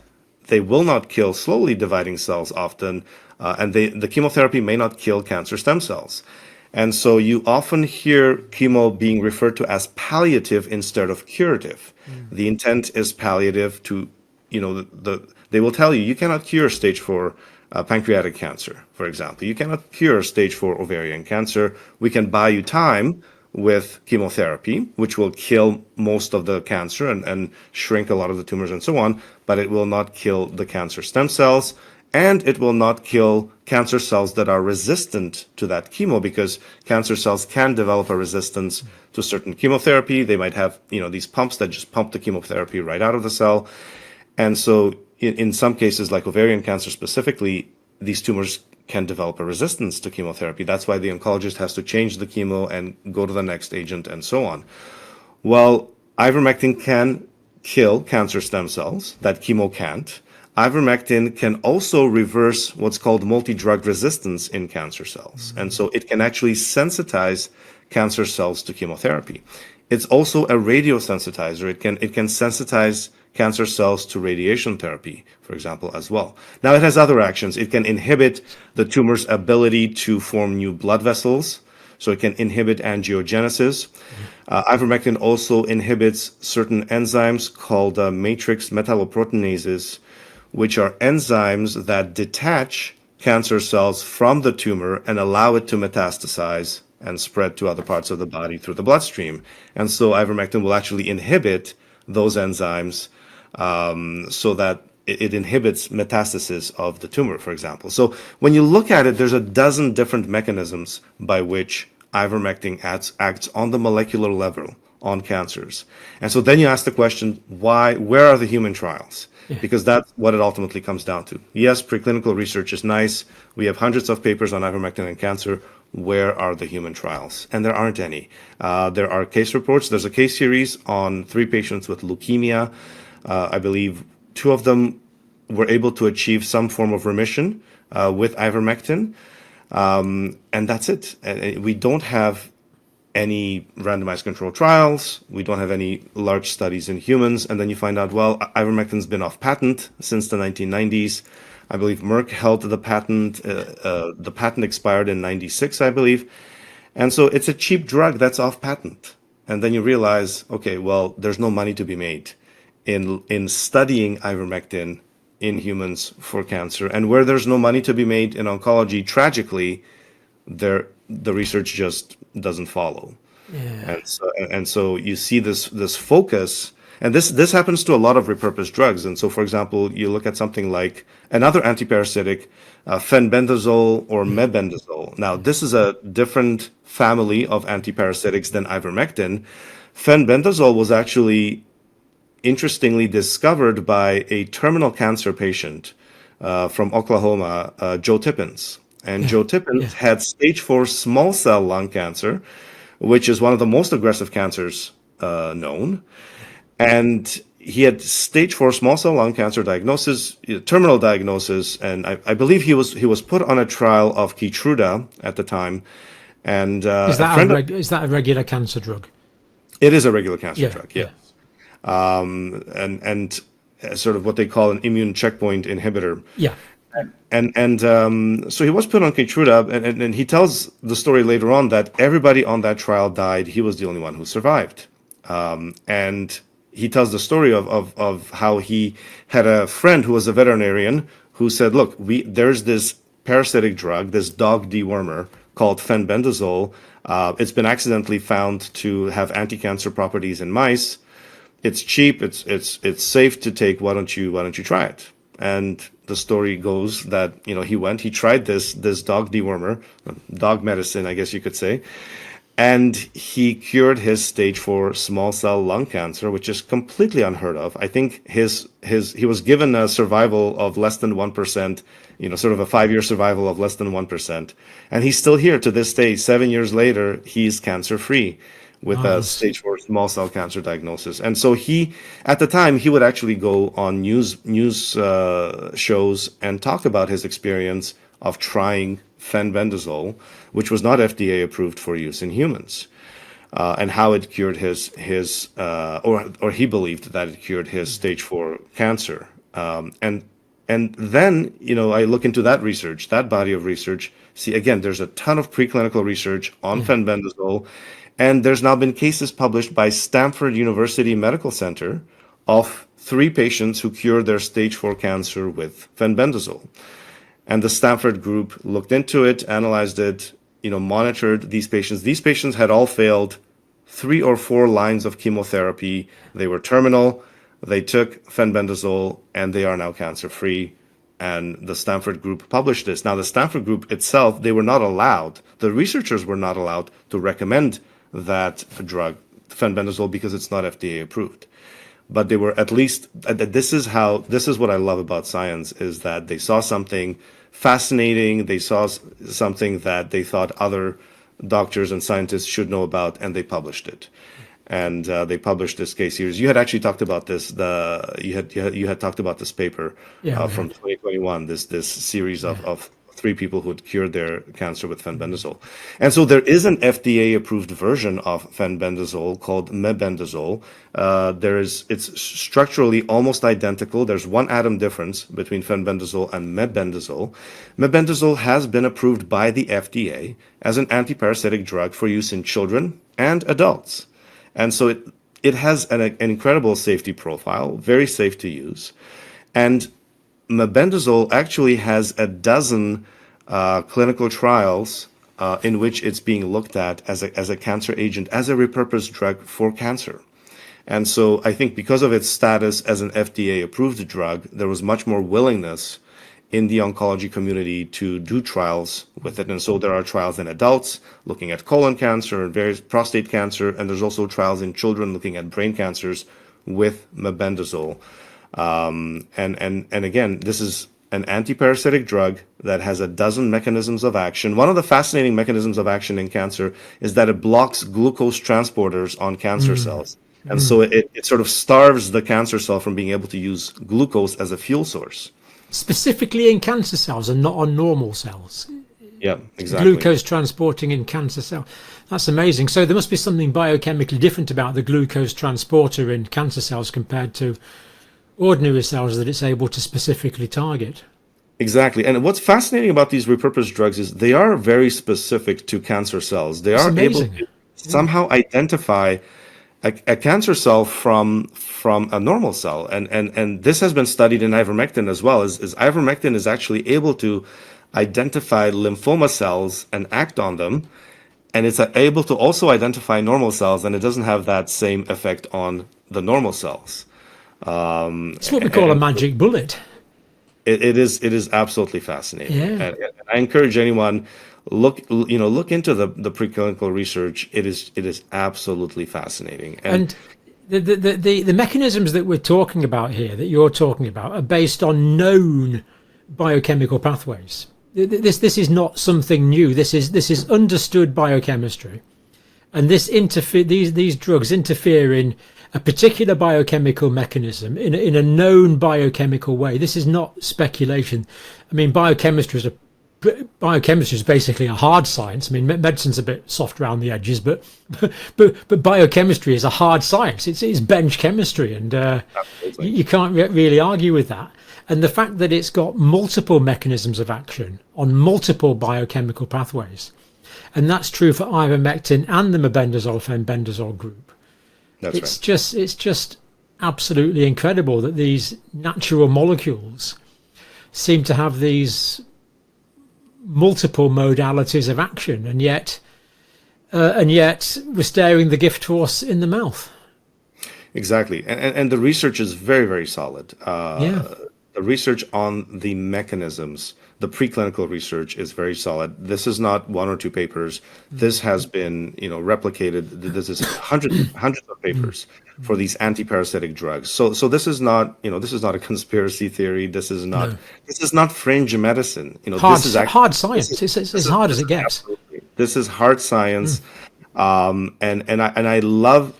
they will not kill slowly dividing cells often, and the chemotherapy may not kill cancer stem cells. And so you often hear chemo being referred to as palliative instead of curative. The intent is palliative to, they will tell you cannot cure stage 4 pancreatic cancer, for example. You cannot cure stage 4 ovarian cancer. We can buy you time with chemotherapy, which will kill most of the cancer and shrink a lot of the tumors and so on, but it will not kill the cancer stem cells. And it will not kill cancer cells that are resistant to that chemo, because cancer cells can develop a resistance to certain chemotherapy. They might have, these pumps that just pump the chemotherapy right out of the cell. And so in some cases, like ovarian cancer specifically, these tumors can develop a resistance to chemotherapy. That's why the oncologist has to change the chemo and go to the next agent and so on. Well, ivermectin can kill cancer stem cells that chemo can't. Ivermectin can also reverse what's called multi-drug resistance in cancer cells. And so it can actually sensitize cancer cells to chemotherapy. It's also a radiosensitizer. It can sensitize cancer cells to radiation therapy, for example, as well. Now, it has other actions. It can inhibit the tumor's ability to form new blood vessels, so it can inhibit angiogenesis. Ivermectin also inhibits certain enzymes called matrix metalloproteinases, which are enzymes that detach cancer cells from the tumor and allow it to metastasize and spread to other parts of the body through the bloodstream. And so ivermectin will actually inhibit those enzymes, so that it inhibits metastasis of the tumor, for example. So when you look at it, there's a dozen different mechanisms by which ivermectin acts on the molecular level on cancers. And so then you ask the question, where are the human trials? Because that's what it ultimately comes down to. Yes, preclinical research is nice. We have hundreds of papers on ivermectin and cancer. Where are the human trials? And there aren't any. There are case reports. There's a case series on 3 patients with leukemia. I believe 2 of them were able to achieve some form of remission with ivermectin. And that's it. We don't have any randomized controlled trials. We don't have any large studies in humans. And then you find out, well, ivermectin's been off patent since the 1990s. I believe Merck held the patent. The patent expired in 96, I believe. And so it's a cheap drug that's off patent. And then you realize, okay, well, there's no money to be made in studying ivermectin in humans for cancer. And where there's no money to be made in oncology, tragically, the research just doesn't follow. And so you see this focus. And this happens to a lot of repurposed drugs. And so, for example, you look at something like another antiparasitic, fenbendazole or mebendazole. Now, this is a different family of antiparasitics than ivermectin. Fenbendazole was actually interestingly discovered by a terminal cancer patient from Oklahoma, Joe Tippins. And Joe Tippins had stage 4 small cell lung cancer, which is one of the most aggressive cancers known. And he had stage 4 small cell lung cancer diagnosis, terminal diagnosis, and I believe he was put on a trial of Keytruda at the time. And is that a regular cancer drug? It is a regular cancer drug, yes. And sort of what they call an immune checkpoint inhibitor. Yeah. And so he was put on Keytruda, and he tells the story later on that everybody on that trial died. He was the only one who survived. And he tells the story of how he had a friend who was a veterinarian who said, look, there's this parasitic drug, this dog dewormer called fenbendazole. It's been accidentally found to have anti-cancer properties in mice. It's cheap. It's safe to take. Why don't you try it? And the story goes that he tried this dog dewormer, dog medicine, I guess you could say, and he cured his stage 4 small cell lung cancer, which is completely unheard of. I think he was given a survival of less than 1%, sort of a 5-year survival of less than 1%, and he's still here to this day. 7 years later, he's cancer free with a stage 4 small cell cancer diagnosis. And so at the time, he would actually go on news shows and talk about his experience of trying fenbendazole, which was not FDA approved for use in humans, and how it cured his or he believed that it cured his stage 4 cancer. And then, I look into that research, that body of research. See, again, there's a ton of preclinical research on fenbendazole. And there's now been cases published by Stanford University Medical Center of 3 patients who cured their stage 4 cancer with fenbendazole. And the Stanford group looked into it, analyzed it, monitored these patients. These patients had all failed 3 or 4 lines of chemotherapy. They were terminal. They took fenbendazole, and they are now cancer-free. And the Stanford group published this. Now, the Stanford group itself, the researchers were not allowed to recommend that drug, fenbendazole, because it's not FDA approved. But they were at least, this is what I love about science, is that they saw something fascinating. They saw something that they thought other doctors and scientists should know about, and they published it. And they published this case series. You had actually talked about this. You had talked about this paper from 2021. This series of 3 people who had cured their cancer with fenbendazole. And so there is an FDA-approved version of fenbendazole called mebendazole. It's structurally almost identical. There's 1 atom difference between fenbendazole and mebendazole. Mebendazole has been approved by the FDA as an antiparasitic drug for use in children and adults. And so it has an incredible safety profile, very safe to use. And mebendazole actually has a dozen clinical trials in which it's being looked at as a cancer agent, as a repurposed drug for cancer. And so I think because of its status as an FDA-approved drug, there was much more willingness in the oncology community to do trials with it. And so there are trials in adults looking at colon cancer and various prostate cancer, and there's also trials in children looking at brain cancers with mebendazole. And again, this is an antiparasitic drug that has a dozen mechanisms of action. One of the fascinating mechanisms of action in cancer is that it blocks glucose transporters on cancer cells. And so it sort of starves the cancer cell from being able to use glucose as a fuel source. Specifically in cancer cells and not on normal cells. Yeah, exactly. Glucose transporting in cancer cells. That's amazing. So there must be something biochemically different about the glucose transporter in cancer cells compared to ordinary cells that it's able to specifically target. Exactly. And what's fascinating about these repurposed drugs is they are very specific to cancer cells. They are able to somehow identify a cancer cell from a normal cell. And this has been studied in ivermectin as well, is ivermectin is actually able to identify lymphoma cells and act on them. And it's able to also identify normal cells, and it doesn't have that same effect on the normal cells. It's what we call a magic bullet. It is absolutely fascinating. Yeah. And I encourage anyone, look into the preclinical research. It is absolutely fascinating. And the mechanisms that we're talking about here, that you're talking about, are based on known biochemical pathways. This is not something new. This is understood biochemistry, and these drugs interfere in a particular biochemical mechanism in a known biochemical way. This is not speculation. I mean, biochemistry is basically a hard science. I mean, medicine's a bit soft around the edges, but biochemistry is a hard science. It's bench chemistry, and you can't really argue with that. And the fact that it's got multiple mechanisms of action on multiple biochemical pathways, and that's true for ivermectin and the mebendazole-fenbendazole group. It's just absolutely incredible that these natural molecules seem to have these multiple modalities of action, and yet we're staring the gift horse in the mouth. Exactly, and the research is very, very solid. The research on the mechanisms, the preclinical research, is very solid. This is not one or two papers. This has been, replicated. This is hundreds of papers for these antiparasitic drugs. So this is not, this is not a conspiracy theory. This is not fringe medicine. This is hard science. It's as hard as it gets. Absolutely. This is hard science, and I love,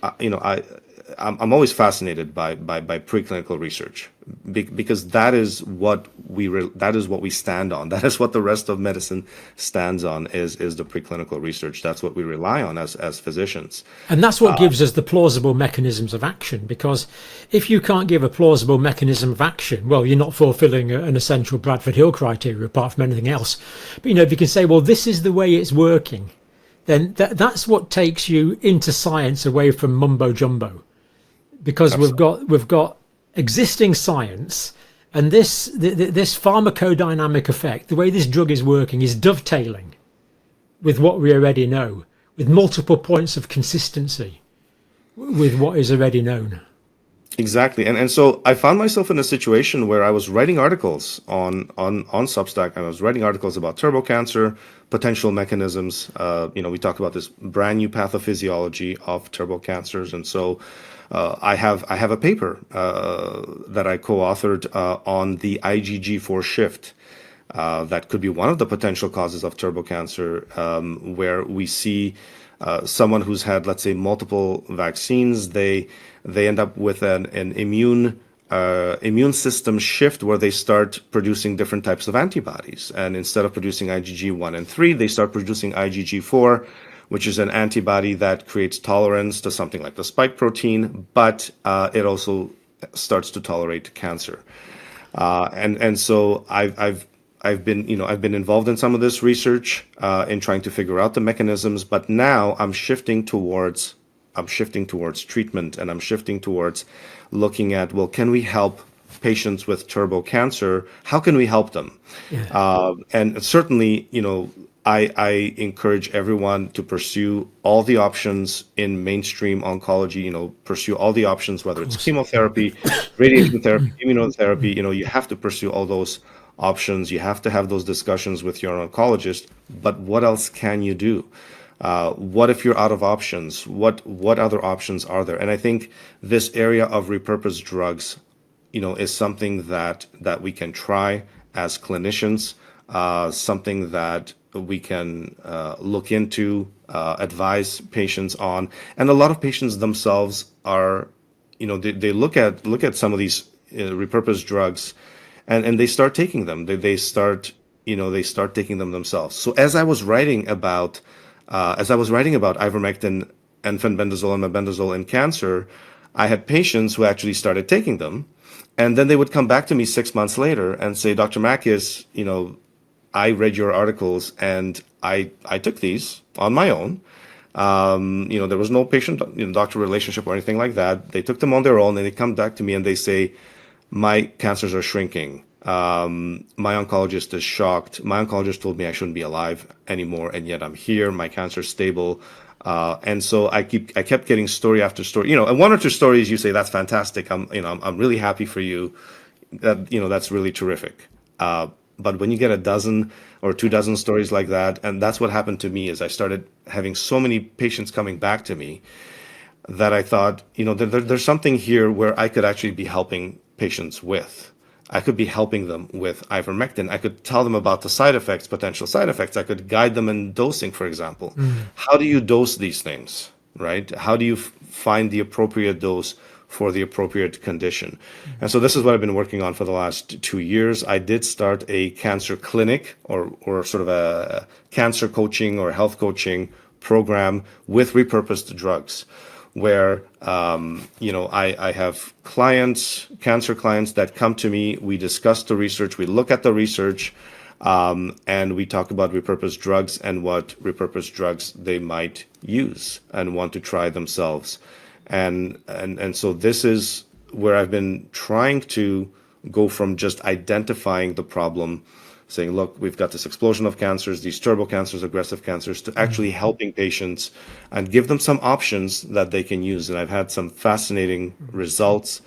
I'm always fascinated by preclinical research, because that is what we stand on. That is what the rest of medicine stands on, is the preclinical research. That's what we rely on as physicians. And that's what gives us the plausible mechanisms of action, because if you can't give a plausible mechanism of action, well, you're not fulfilling an essential Bradford Hill criteria apart from anything else. But if you can say, well, this is the way it's working, then that's what takes you into science away from mumbo jumbo. Because we've got existing science, and this pharmacodynamic effect, the way this drug is working, is dovetailing with what we already know, with multiple points of consistency with what is already known. Exactly, and so I found myself in a situation where I was writing articles on Substack. I was writing articles about turbo cancer, potential mechanisms. We talk about this brand new pathophysiology of turbo cancers, and so. I have a paper that I co-authored on the IgG4 shift that could be one of the potential causes of turbo cancer, where we see someone who's had, let's say, multiple vaccines. They end up with an immune system shift where they start producing different types of antibodies, and instead of producing IgG1 and 3, they start producing IgG4, which is an antibody that creates tolerance to something like the spike protein, but it also starts to tolerate cancer. And so I've been involved in some of this research in trying to figure out the mechanisms, but now I'm shifting towards treatment, and I'm shifting towards looking at, well, can we help patients with turbo cancer? How can we help them? Yeah. And certainly, I encourage everyone to pursue all the options in mainstream oncology, pursue all the options, whether it's chemotherapy, radiation therapy, immunotherapy, you have to pursue all those options. You have to have those discussions with your oncologist. But what else can you do? What if you're out of options? What other options are there? And I think this area of repurposed drugs, is something that we can try as clinicians, something that we can look into, advise patients on. And a lot of patients themselves are, they look at some of these repurposed drugs, and they start taking them. They start taking them themselves. So as I was writing about ivermectin and fenbendazole and mebendazole in cancer, I had patients who actually started taking them, and then they would come back to me 6 months later and say, Dr. Makis, I read your articles and I took these on my own. There was no patient-doctor relationship or anything like that. They took them on their own, and they come back to me and they say, my cancers are shrinking. My oncologist is shocked. My oncologist told me I shouldn't be alive anymore, and yet I'm here. My cancer's stable. And so I kept getting story after story, and one or two stories you say, that's fantastic. I'm really happy for you. That's really terrific. But when you get a dozen or 24 stories like that, and that's what happened to me, is I started having so many patients coming back to me that I thought, there's something here where I could actually be helping patients with. I could be helping them with ivermectin. I could tell them about the potential side effects. I could guide them in dosing, for example. How do you dose these things, right? How do you find the appropriate dose for the appropriate condition? And so this is what I've been working on for the last 2 years. I did start a cancer clinic or sort of a cancer coaching or health coaching program with repurposed drugs, where I have cancer clients that come to me. We discuss the research, we look at the research, and we talk about repurposed drugs and what repurposed drugs they might use and want to try themselves. And so this is where I've been trying to go from just identifying the problem, saying, look, we've got this explosion of cancers, these turbo cancers, aggressive cancers, to actually helping patients and give them some options that they can use. And I've had some fascinating results.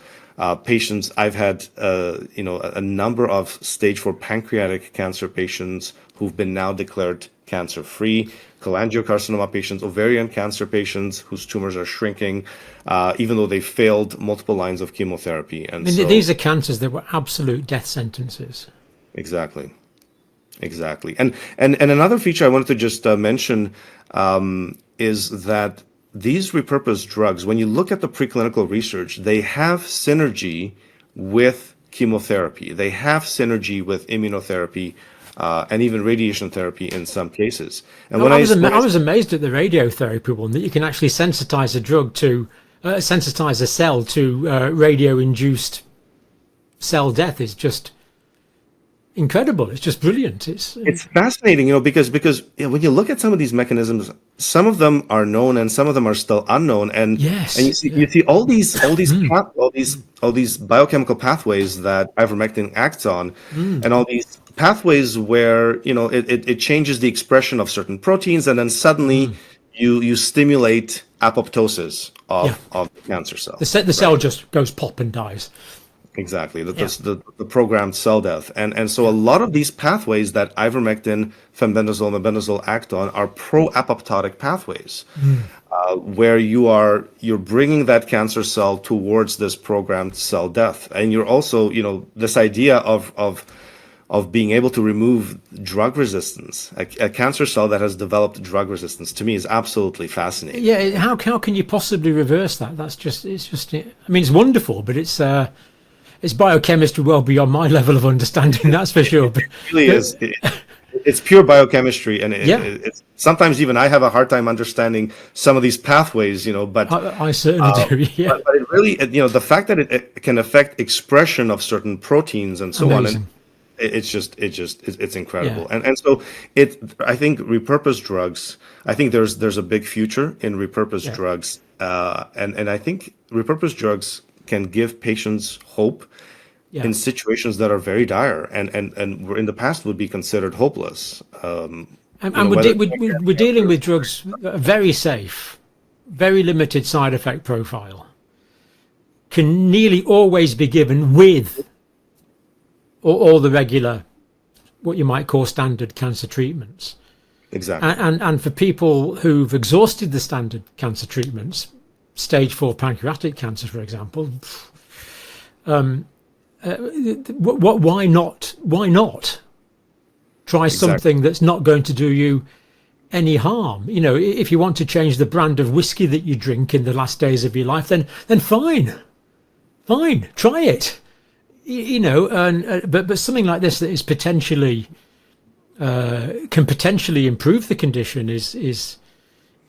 Patients, I've had, a number of stage 4 pancreatic cancer patients who've been now declared cancer-free, cholangiocarcinoma patients, ovarian cancer patients whose tumors are shrinking, even though they failed multiple lines of chemotherapy. And these are cancers that were absolute death sentences. Exactly. And another feature I wanted to just mention is that these repurposed drugs, when you look at the preclinical research, they have synergy with chemotherapy. They have synergy with immunotherapy and even radiation therapy in some cases. And I was amazed at the radiotherapy one, that you can actually sensitize a cell to radio-induced cell death is just incredible. It's just brilliant. It's fascinating, because when you look at some of these mechanisms, some of them are known and some of them are still unknown. And yes, and you see all these biochemical pathways that ivermectin acts on, and all these pathways where it changes the expression of certain proteins, and then suddenly you stimulate apoptosis of the cancer cell. The cell just goes pop and dies. Exactly, the programmed cell death. And so a lot of these pathways that ivermectin, fenbendazole, mebendazole act on are pro-apoptotic pathways, where you're bringing that cancer cell towards this programmed cell death. And you're also, this idea of being able to remove drug resistance, a cancer cell that has developed drug resistance, to me is absolutely fascinating. Yeah, how can you possibly reverse that? It's wonderful, but it's biochemistry well beyond my level of understanding, that's for sure. It really is. It's pure biochemistry, and it's sometimes even I have a hard time understanding some of these pathways, but I certainly do. Yeah. But it really, the fact that it can affect expression of certain proteins and so Amazing. on, and it's incredible. Yeah. And so I think repurposed drugs. I think there's a big future in repurposed drugs, and I think repurposed drugs can give patients hope in situations that are very dire and in the past would be considered hopeless. And we're dealing with drugs that are very safe, very limited side effect profile, can nearly always be given with all the regular, what you might call standard cancer treatments. Exactly. And for people who've exhausted the standard cancer treatments, stage 4 pancreatic cancer, for example, why not try something that's not going to do you any harm? If you want to change the brand of whiskey that you drink in the last days of your life, then fine, try it. But something like this that is potentially can potentially improve the condition is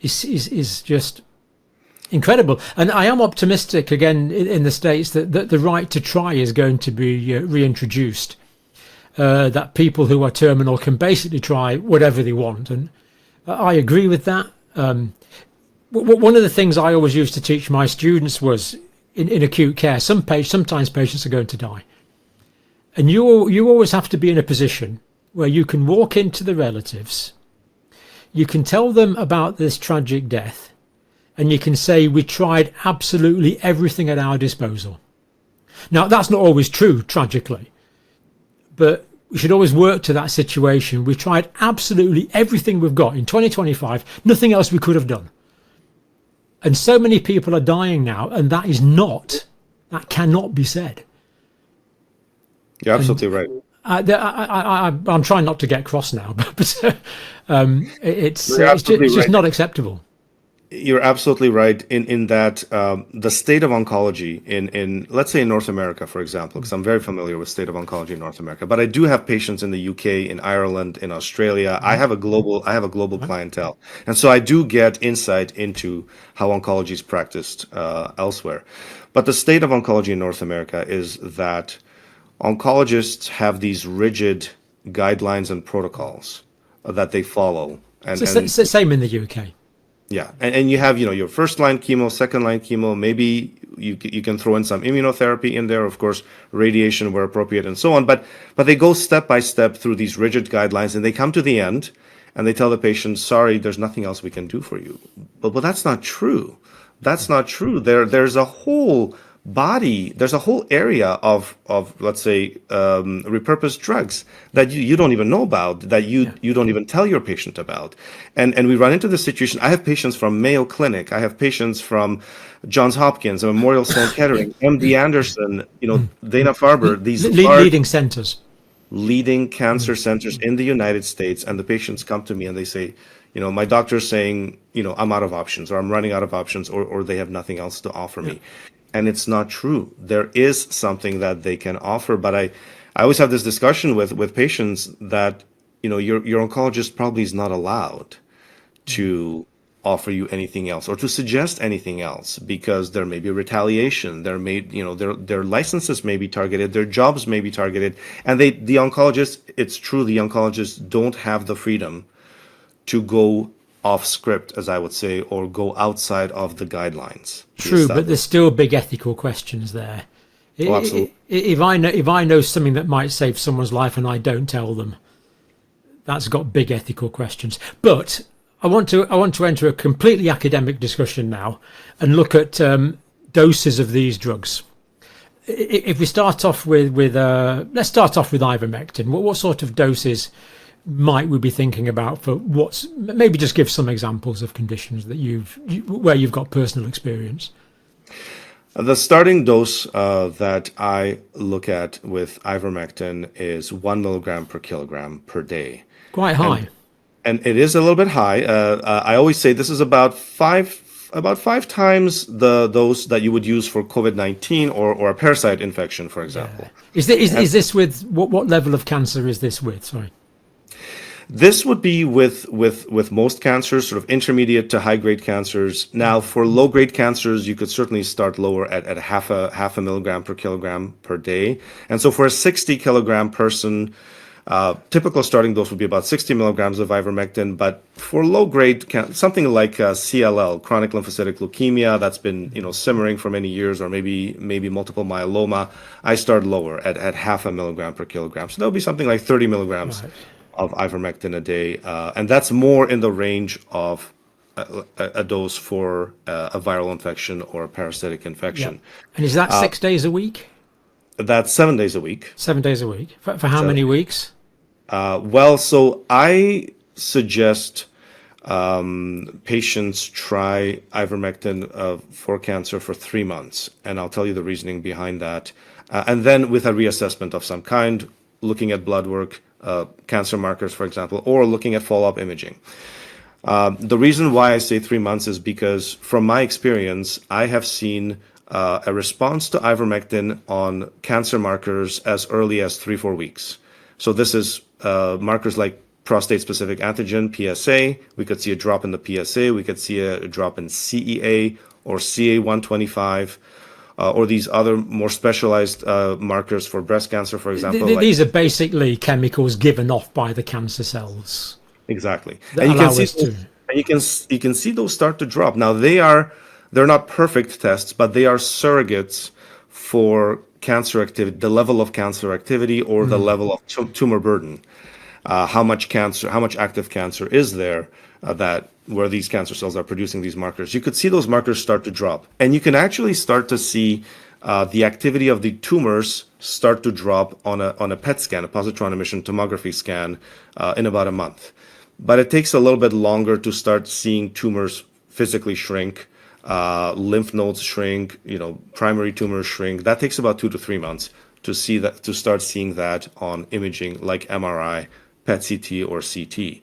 just incredible. And I am optimistic again in the States that the right to try is going to be reintroduced, that people who are terminal can basically try whatever they want. And I agree with that. One of the things I always used to teach my students was in acute care, sometimes patients are going to die. And you always have to be in a position where you can walk into the relatives, you can tell them about this tragic death, and you can say, we tried absolutely everything at our disposal. Now, that's not always true, tragically, but we should always work to that situation. We tried absolutely everything we've got in 2025, nothing else we could have done. And so many people are dying now, and that cannot be said. You're absolutely right. I'm trying not to get cross now, but it's just not acceptable. You're absolutely right in that the state of oncology in let's say in North America, for example, because I'm very familiar with state of oncology in North America, but I do have patients in the UK, in Ireland, in Australia. I have a global clientele, and so I do get insight into how oncology is practiced elsewhere. But the state of oncology in North America is that oncologists have these rigid guidelines and protocols that they follow. And it's the same in the UK. Yeah, and you have, your first line chemo, second line chemo, maybe you can throw in some immunotherapy in there, of course, radiation where appropriate and so on, but they go step by step through these rigid guidelines, and they come to the end and they tell the patient, sorry, there's nothing else we can do for you. But that's not true. That's not true. There's a whole body, there's a whole area of let's say repurposed drugs that you don't even know about, that you don't even tell your patient about, and we run into this situation. I have patients from Mayo Clinic, I have patients from Johns Hopkins, Memorial Sloan Kettering, MD Anderson, Dana-Farber, these leading centers, leading cancer centers in the United States, and the patients come to me and they say, my doctor's saying, I'm out of options, or I'm running out of options, or they have nothing else to offer me. And it's not true. There is something that they can offer, but I always have this discussion with patients that your oncologist probably is not allowed to offer you anything else or to suggest anything else, because there may be retaliation. There may their licenses may be targeted, their jobs may be targeted, and the oncologists, it's true, the oncologists don't have the freedom to go off script, as I would say, or go outside of the guidelines. True, but there's still big ethical questions there. Oh, absolutely. If I know something that might save someone's life and I don't tell them, that's got big ethical questions. But I want to enter a completely academic discussion now and look at doses of these drugs. If we start off with let's start off with ivermectin. What sort of doses might we be thinking about for maybe just give some examples of conditions that where you've got personal experience? The starting dose that I look at with ivermectin is 1 milligram per kilogram per day. Quite high. And it is a little bit high. I always say this is about five times the dose that you would use for COVID-19 or a parasite infection, for example. Yeah. Is this with what level of cancer is this with? Sorry. This would be with most cancers, sort of intermediate to high grade cancers. Now, for low grade cancers, you could certainly start lower at half a milligram per kilogram per day. And so for a 60 kilogram person, typical starting dose would be about 60 milligrams of ivermectin. But for low grade, something like CLL, chronic lymphocytic leukemia, that's been simmering for many years, or maybe multiple myeloma, I start lower at half a milligram per kilogram. So that would be something like 30 milligrams. Right. Of ivermectin a day, and that's more in the range of a dose for a viral infection or a parasitic infection. Yep. And is that 6 days a week? That's 7 days a week. 7 days a week. For how many weeks? So I suggest patients try ivermectin for cancer for 3 months, and I'll tell you the reasoning behind that. And then with a reassessment of some kind, looking at blood work, cancer markers, for example, or looking at follow-up imaging. The reason why I say 3 months is because from my experience, I have seen a response to ivermectin on cancer markers as early as 3-4 weeks. So this is markers like prostate-specific antigen, PSA. We could see a drop in the PSA. We could see a drop in CEA or CA125. Or these other more specialized markers for breast cancer, for example. These are basically chemicals given off by the cancer cells. Exactly, and you can see those start to drop. Now they're not perfect tests, but they are surrogates for cancer activity, the level of cancer activity, or the level of tumor burden. How much active cancer is there that where these cancer cells are producing these markers? You could see those markers start to drop, and you can actually start to see the activity of the tumors start to drop on a PET scan, a positron emission tomography scan, in about a month. But it takes a little bit longer to start seeing tumors physically shrink, lymph nodes shrink, primary tumors shrink. That takes about 2 to 3 months to start seeing that on imaging like MRI, PET CT, or CT.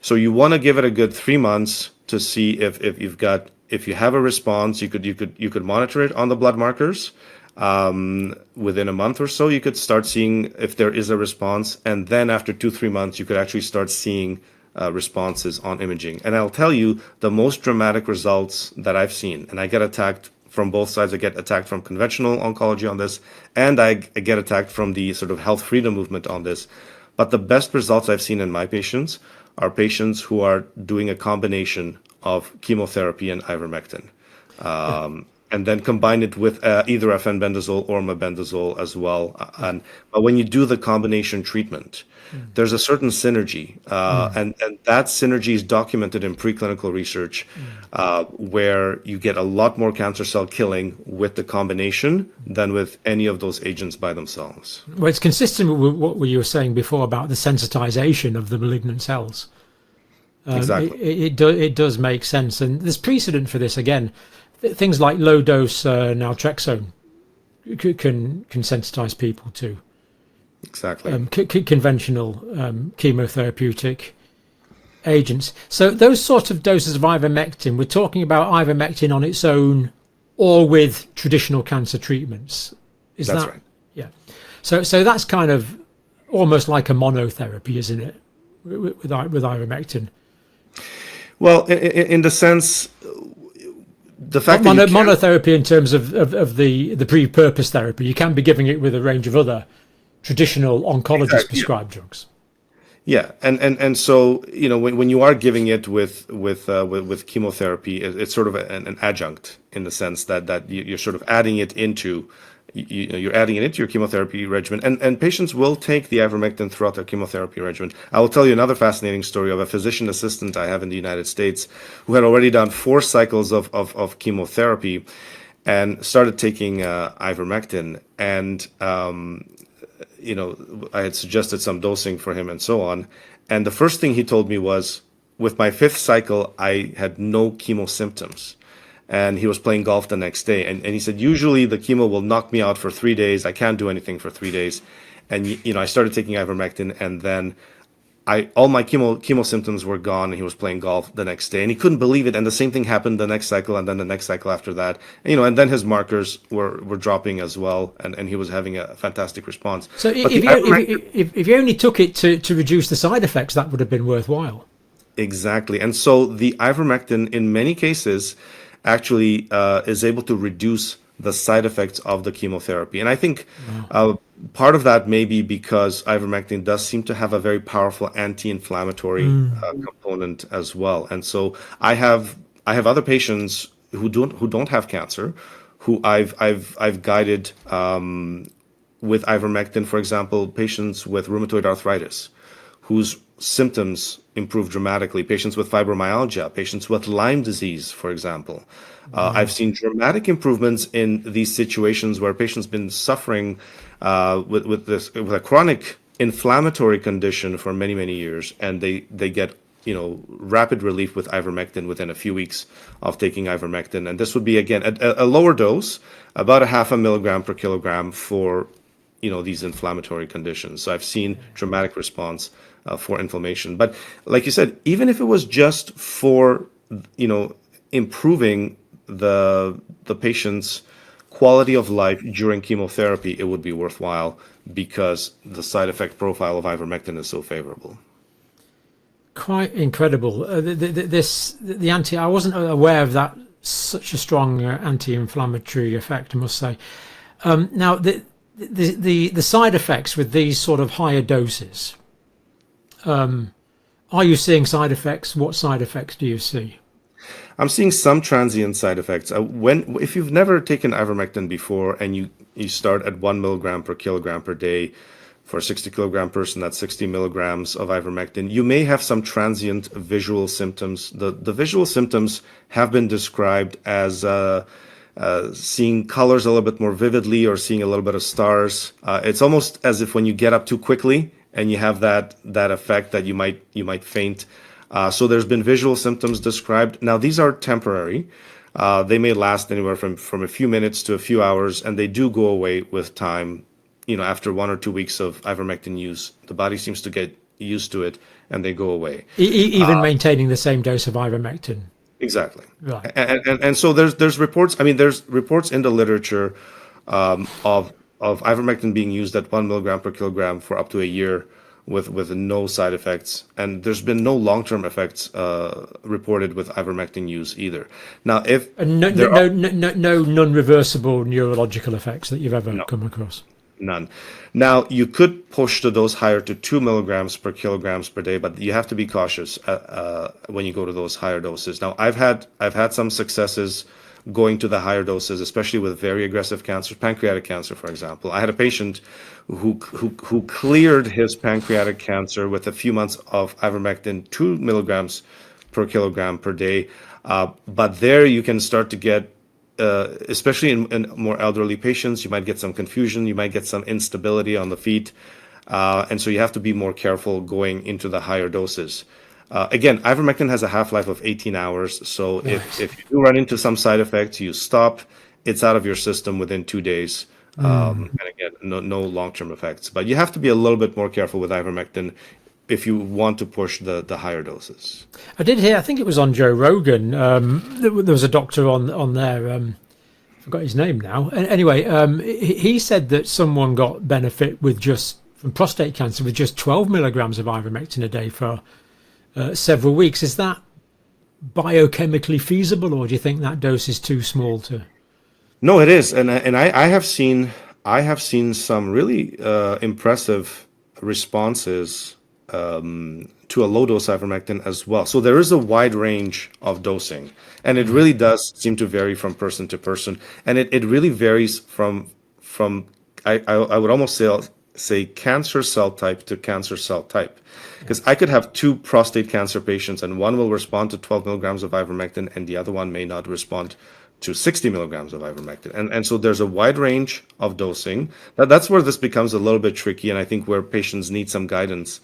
So you want to give it a good 3 months to see if you have a response. You could monitor it on the blood markers. Within a month or so, you could start seeing if there is a response, and then after 2-3 months, you could actually start seeing responses on imaging. And I'll tell you, the most dramatic results that I've seen, and I get attacked from both sides. I get attacked from conventional oncology on this, and I get attacked from the sort of health freedom movement on this. But the best results I've seen in my patients are patients who are doing a combination of chemotherapy and ivermectin, and then combine it with either fenbendazole or mebendazole as well. But when you do the combination treatment, there's a certain synergy, and that synergy is documented in preclinical research, where you get a lot more cancer cell killing with the combination than with any of those agents by themselves. Well, it's consistent with what you were saying before about the sensitization of the malignant cells. Exactly. It does make sense, and there's precedent for this. Again, things like low dose naltrexone can sensitize people to conventional chemotherapeutic agents. So those sort of doses of ivermectin, we're talking about ivermectin on its own or with traditional cancer treatments. That's right. Yeah. So that's kind of almost like a monotherapy, isn't it, with ivermectin? Well, in the sense, the fact that monotherapy in terms of the pre-purpose therapy, you can be giving it with a range of other traditional oncologist prescribed drugs. Yeah, and so when you are giving it with chemotherapy, it's sort of an adjunct in the sense that you're sort of adding it into. You're adding it into your chemotherapy regimen, and patients will take the ivermectin throughout their chemotherapy regimen. I will tell you another fascinating story of a physician assistant I have in the United States who had already done 4 cycles of chemotherapy and started taking ivermectin, and I had suggested some dosing for him and so on. And the first thing he told me was, with my 5th cycle, I had no chemo symptoms. And he was playing golf the next day. And he said, usually the chemo will knock me out for 3 days. I can't do anything for 3 days. And, I started taking ivermectin, and then all my chemo symptoms were gone, and he was playing golf the next day. And he couldn't believe it. And the same thing happened the next cycle, and then the next cycle after that. And then his markers were dropping as well, and he was having a fantastic response. So if you only took it to reduce the side effects, that would have been worthwhile. Exactly. And so the ivermectin, in many cases, actually is able to reduce the side effects of the chemotherapy. And I think part of that may be because ivermectin does seem to have a very powerful anti-inflammatory component as well. And so I have other patients who don't have cancer, who I've guided with ivermectin. For example, patients with rheumatoid arthritis, whose symptoms improve dramatically, patients with fibromyalgia, patients with Lyme disease, for example. I've seen dramatic improvements in these situations where patients been suffering with a chronic inflammatory condition for many, many years, and they get rapid relief with ivermectin within a few weeks of taking ivermectin. And this would be, again, a lower dose, about 0.5 milligram per kilogram for these inflammatory conditions. So I've seen dramatic response for inflammation. But like you said, even if it was just for improving the patient's quality of life during chemotherapy, it would be worthwhile because the side effect profile of ivermectin is so favorable. Quite incredible. I wasn't aware of that, such a strong anti-inflammatory effect, I must say. Now the side effects with these sort of higher doses, are you seeing side effects? What side effects do you see? I'm seeing some transient side effects. If you've never taken ivermectin before and you start at 1 milligram per kilogram per day, for a 60 kilogram person, that's 60 milligrams of ivermectin, you may have some transient visual symptoms. The visual symptoms have been described as seeing colors a little bit more vividly or seeing a little bit of stars. It's almost as if when you get up too quickly and you have that effect that you might faint. So there's been visual symptoms described. Now, these are temporary. They may last anywhere from a few minutes to a few hours, and they do go away with time. After 1 or 2 weeks of ivermectin use, the body seems to get used to it, and they go away. Even maintaining the same dose of ivermectin. Exactly. Right. And so there's reports. I mean, there's reports in the literature of ivermectin being used at 1 milligram per kilogram for up to a year with no side effects, and there's been no long-term effects reported with ivermectin use either. Now, if no non-reversible neurological effects that you've ever come across. None. Now, you could push the dose higher to 2 milligrams per kilograms per day, but you have to be cautious when you go to those higher doses. Now, I've had some successes going to the higher doses, especially with very aggressive cancer, pancreatic cancer, for example. I had a patient who cleared his pancreatic cancer with a few months of ivermectin, 2 milligrams per kilogram per day. But there you can start to get, especially in more elderly patients, you might get some confusion, you might get some instability on the feet. And so you have to be more careful going into the higher doses. Again, ivermectin has a half-life of 18 hours. So if you do run into some side effects, you stop, it's out of your system within 2 days. And again, no long-term effects. But you have to be a little bit more careful with ivermectin if you want to push the higher doses. I did hear, I think it was on Joe Rogan, there was a doctor on there, I forgot his name now. Anyway, he said that someone got benefit from prostate cancer with just 12 milligrams of ivermectin a day for several weeks. Is that biochemically feasible, or do you think that dose is too small to? No, it is, and I have seen some really impressive responses to a low dose ivermectin as well. So there is a wide range of dosing, and it really does seem to vary from person to person, and it really varies from I would almost say cancer cell type to cancer cell type. Because I could have 2 prostate cancer patients, and one will respond to 12 milligrams of ivermectin, and the other one may not respond to 60 milligrams of ivermectin. And so there's a wide range of dosing. That's where this becomes a little bit tricky, and I think where patients need some guidance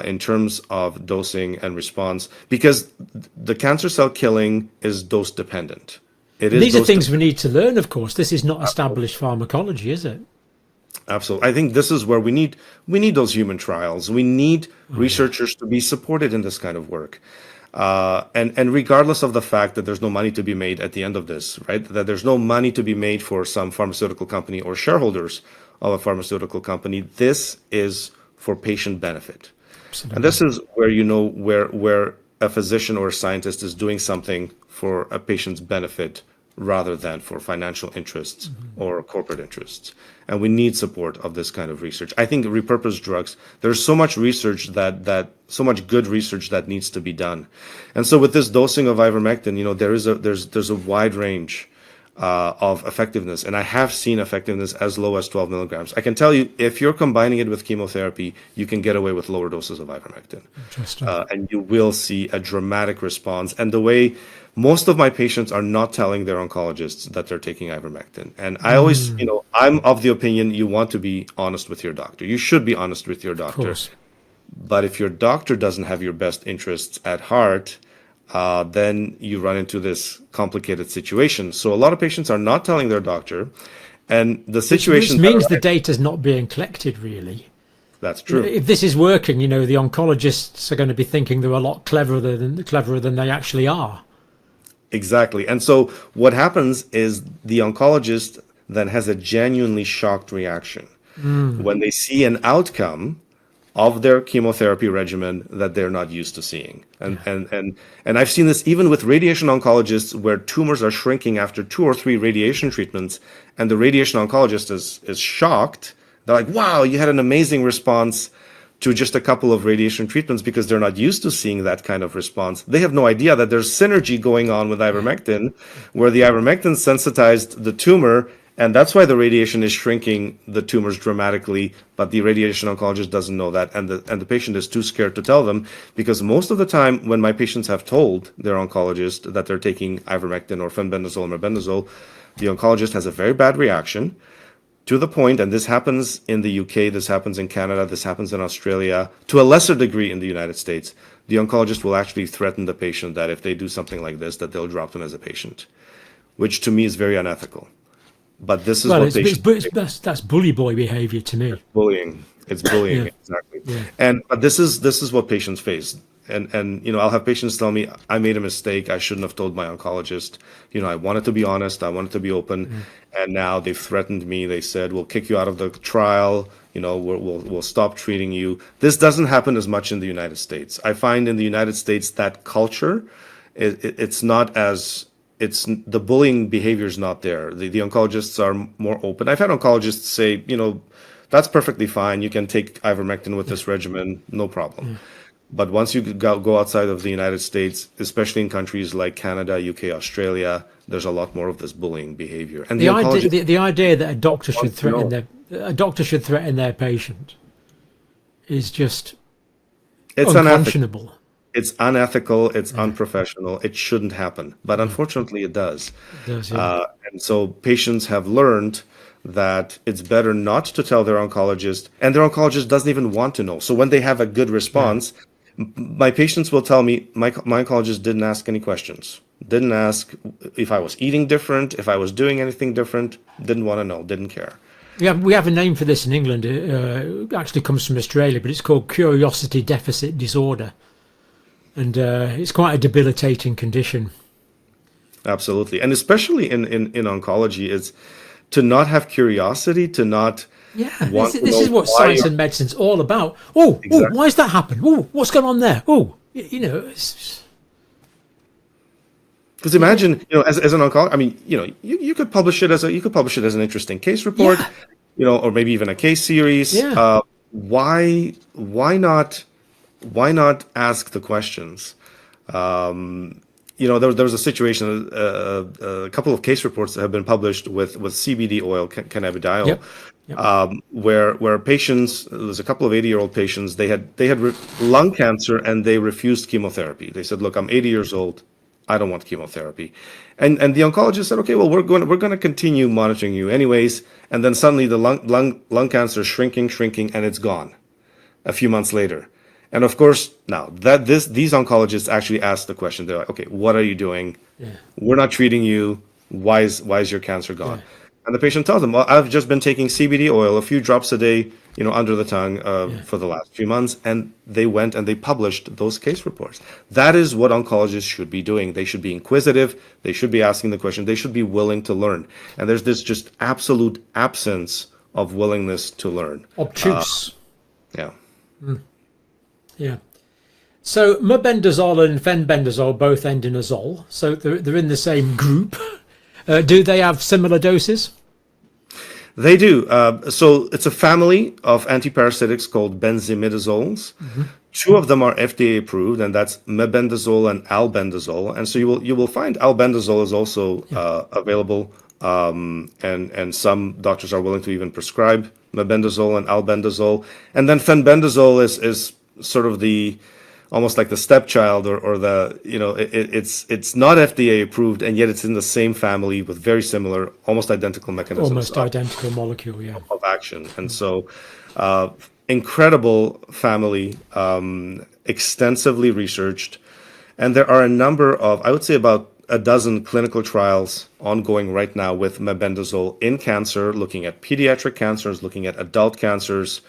in terms of dosing and response, because the cancer cell killing is dose dependent. These are things we need to learn, of course. This is not established pharmacology, is it? Absolutely. I think this is where we need those human trials. We need researchers to be supported in this kind of work. And regardless of the fact that there's no money to be made at the end of this, right? That there's no money to be made for some pharmaceutical company or shareholders of a pharmaceutical company. This is for patient benefit. Absolutely. And this is where where a physician or a scientist is doing something for a patient's benefit rather than for financial interests or corporate interests. And we need support of this kind of research. I think repurposed drugs, there's so much research that so much good research that needs to be done. And so with this dosing of ivermectin, there's a wide range of effectiveness. And I have seen effectiveness as low as 12 milligrams. I can tell you, if you're combining it with chemotherapy, you can get away with lower doses of ivermectin. Interesting. And you will see a dramatic response. And the way most of my patients are not telling their oncologists that they're taking ivermectin. And I always, I'm of the opinion you want to be honest with your doctor. You should be honest with your doctor. But if your doctor doesn't have your best interests at heart, then you run into this complicated situation. So a lot of patients are not telling their doctor, and the situation means the data is not being collected, really. That's true. If this is working, the oncologists are going to be thinking they're a lot cleverer than they actually are. Exactly. And so what happens is the oncologist then has a genuinely shocked reaction when they see an outcome of their chemotherapy regimen that they're not used to seeing. And I've seen this even with radiation oncologists, where tumors are shrinking after 2 or 3 radiation treatments, and the radiation oncologist is shocked. They're like, wow, you had an amazing response. to just a couple of radiation treatments because they're not used to seeing that kind of response. They have no idea that there's synergy going on with ivermectin, where the ivermectin sensitized the tumor, and that's why the radiation is shrinking the tumors dramatically, but the radiation oncologist doesn't know that, and the patient is too scared to tell them, because most of the time when my patients have told their oncologist that they're taking ivermectin or fenbendazole or mebendazole, the oncologist has a very bad reaction, to the point, and this happens in the UK, this happens in Canada, this happens in Australia, to a lesser degree in the United States, the oncologist will actually threaten the patient that if they do something like this, that they'll drop them as a patient, which to me is very unethical. But this is what patients... that's bully boy behavior to me. Bullying. It's bullying, Yeah. exactly. Yeah. But this is what patients face. And I'll have patients tell me, I made a mistake. I shouldn't have told my oncologist. I wanted to be honest. I wanted to be open. And now they've threatened me. They said, we'll kick you out of the trial. We'll stop treating you. This doesn't happen as much in the United States. I find in the United States that culture, it's not as... the bullying behavior is not there. The oncologists are more open. I've had oncologists say, that's perfectly fine. You can take ivermectin with this regimen, no problem. But once you go outside of the United States, especially in countries like Canada, UK, Australia, there's a lot more of this bullying behavior. And the idea that a doctor should threaten their patient is just unconscionable. It's unethical. It's unprofessional. It shouldn't happen, but unfortunately, it does. It does, yeah. And so patients have learned that it's better not to tell their oncologist, and their oncologist doesn't even want to know. So when they have a good response, my patients will tell me, my oncologist didn't ask any questions, didn't ask if I was eating different, if I was doing anything different, didn't want to know, didn't care. We have a name for this in England. It actually comes from Australia, but it's called curiosity deficit disorder. And it's quite a debilitating condition. Absolutely. And especially in oncology, is to not have curiosity, to not want to know. This is what science and medicine's all about. Exactly. Why has that happened? What's going on there? It's... Because imagine, as an oncologist, you could publish it as an interesting case report, or maybe even a case series. Yeah. Why not ask the questions? There was a situation, a couple of case reports that have been published with CBD oil, cannabidiol, where patients, there's a couple of 80-year-old patients, they had lung cancer and they refused chemotherapy. They said, look, I'm 80 years old. I don't want chemotherapy. And the oncologist said, okay, well, we're going to continue monitoring you anyways. And then suddenly the lung cancer is shrinking, and it's gone a few months later. And of course, now that these oncologists actually ask the question, they're like, okay, what are you doing? Yeah. We're not treating you. Why is your cancer gone? Yeah. And the patient tells them, well, I've just been taking CBD oil, a few drops a day, under the tongue for the last few months. And they went and they published those case reports. That is what oncologists should be doing. They should be inquisitive. They should be asking the question. They should be willing to learn. And there's this just absolute absence of willingness to learn. Obtuse. Yeah. Mm. Yeah. So mebendazole and fenbendazole both end in azole. So they're in the same group. Do they have similar doses? They do. So it's a family of antiparasitics called benzimidazoles. Mm-hmm. Two of them are FDA approved, and that's mebendazole and albendazole. And so you will find albendazole is also available, and some doctors are willing to even prescribe mebendazole and albendazole. And then fenbendazole is sort of almost like the stepchild, or the it's not FDA approved, and yet it's in the same family with very similar, almost identical mechanisms, identical molecule, of action. And so incredible family, extensively researched, and there are a number of, I would say about a dozen clinical trials ongoing right now with mebendazole in cancer, looking at pediatric cancers, looking at adult cancers.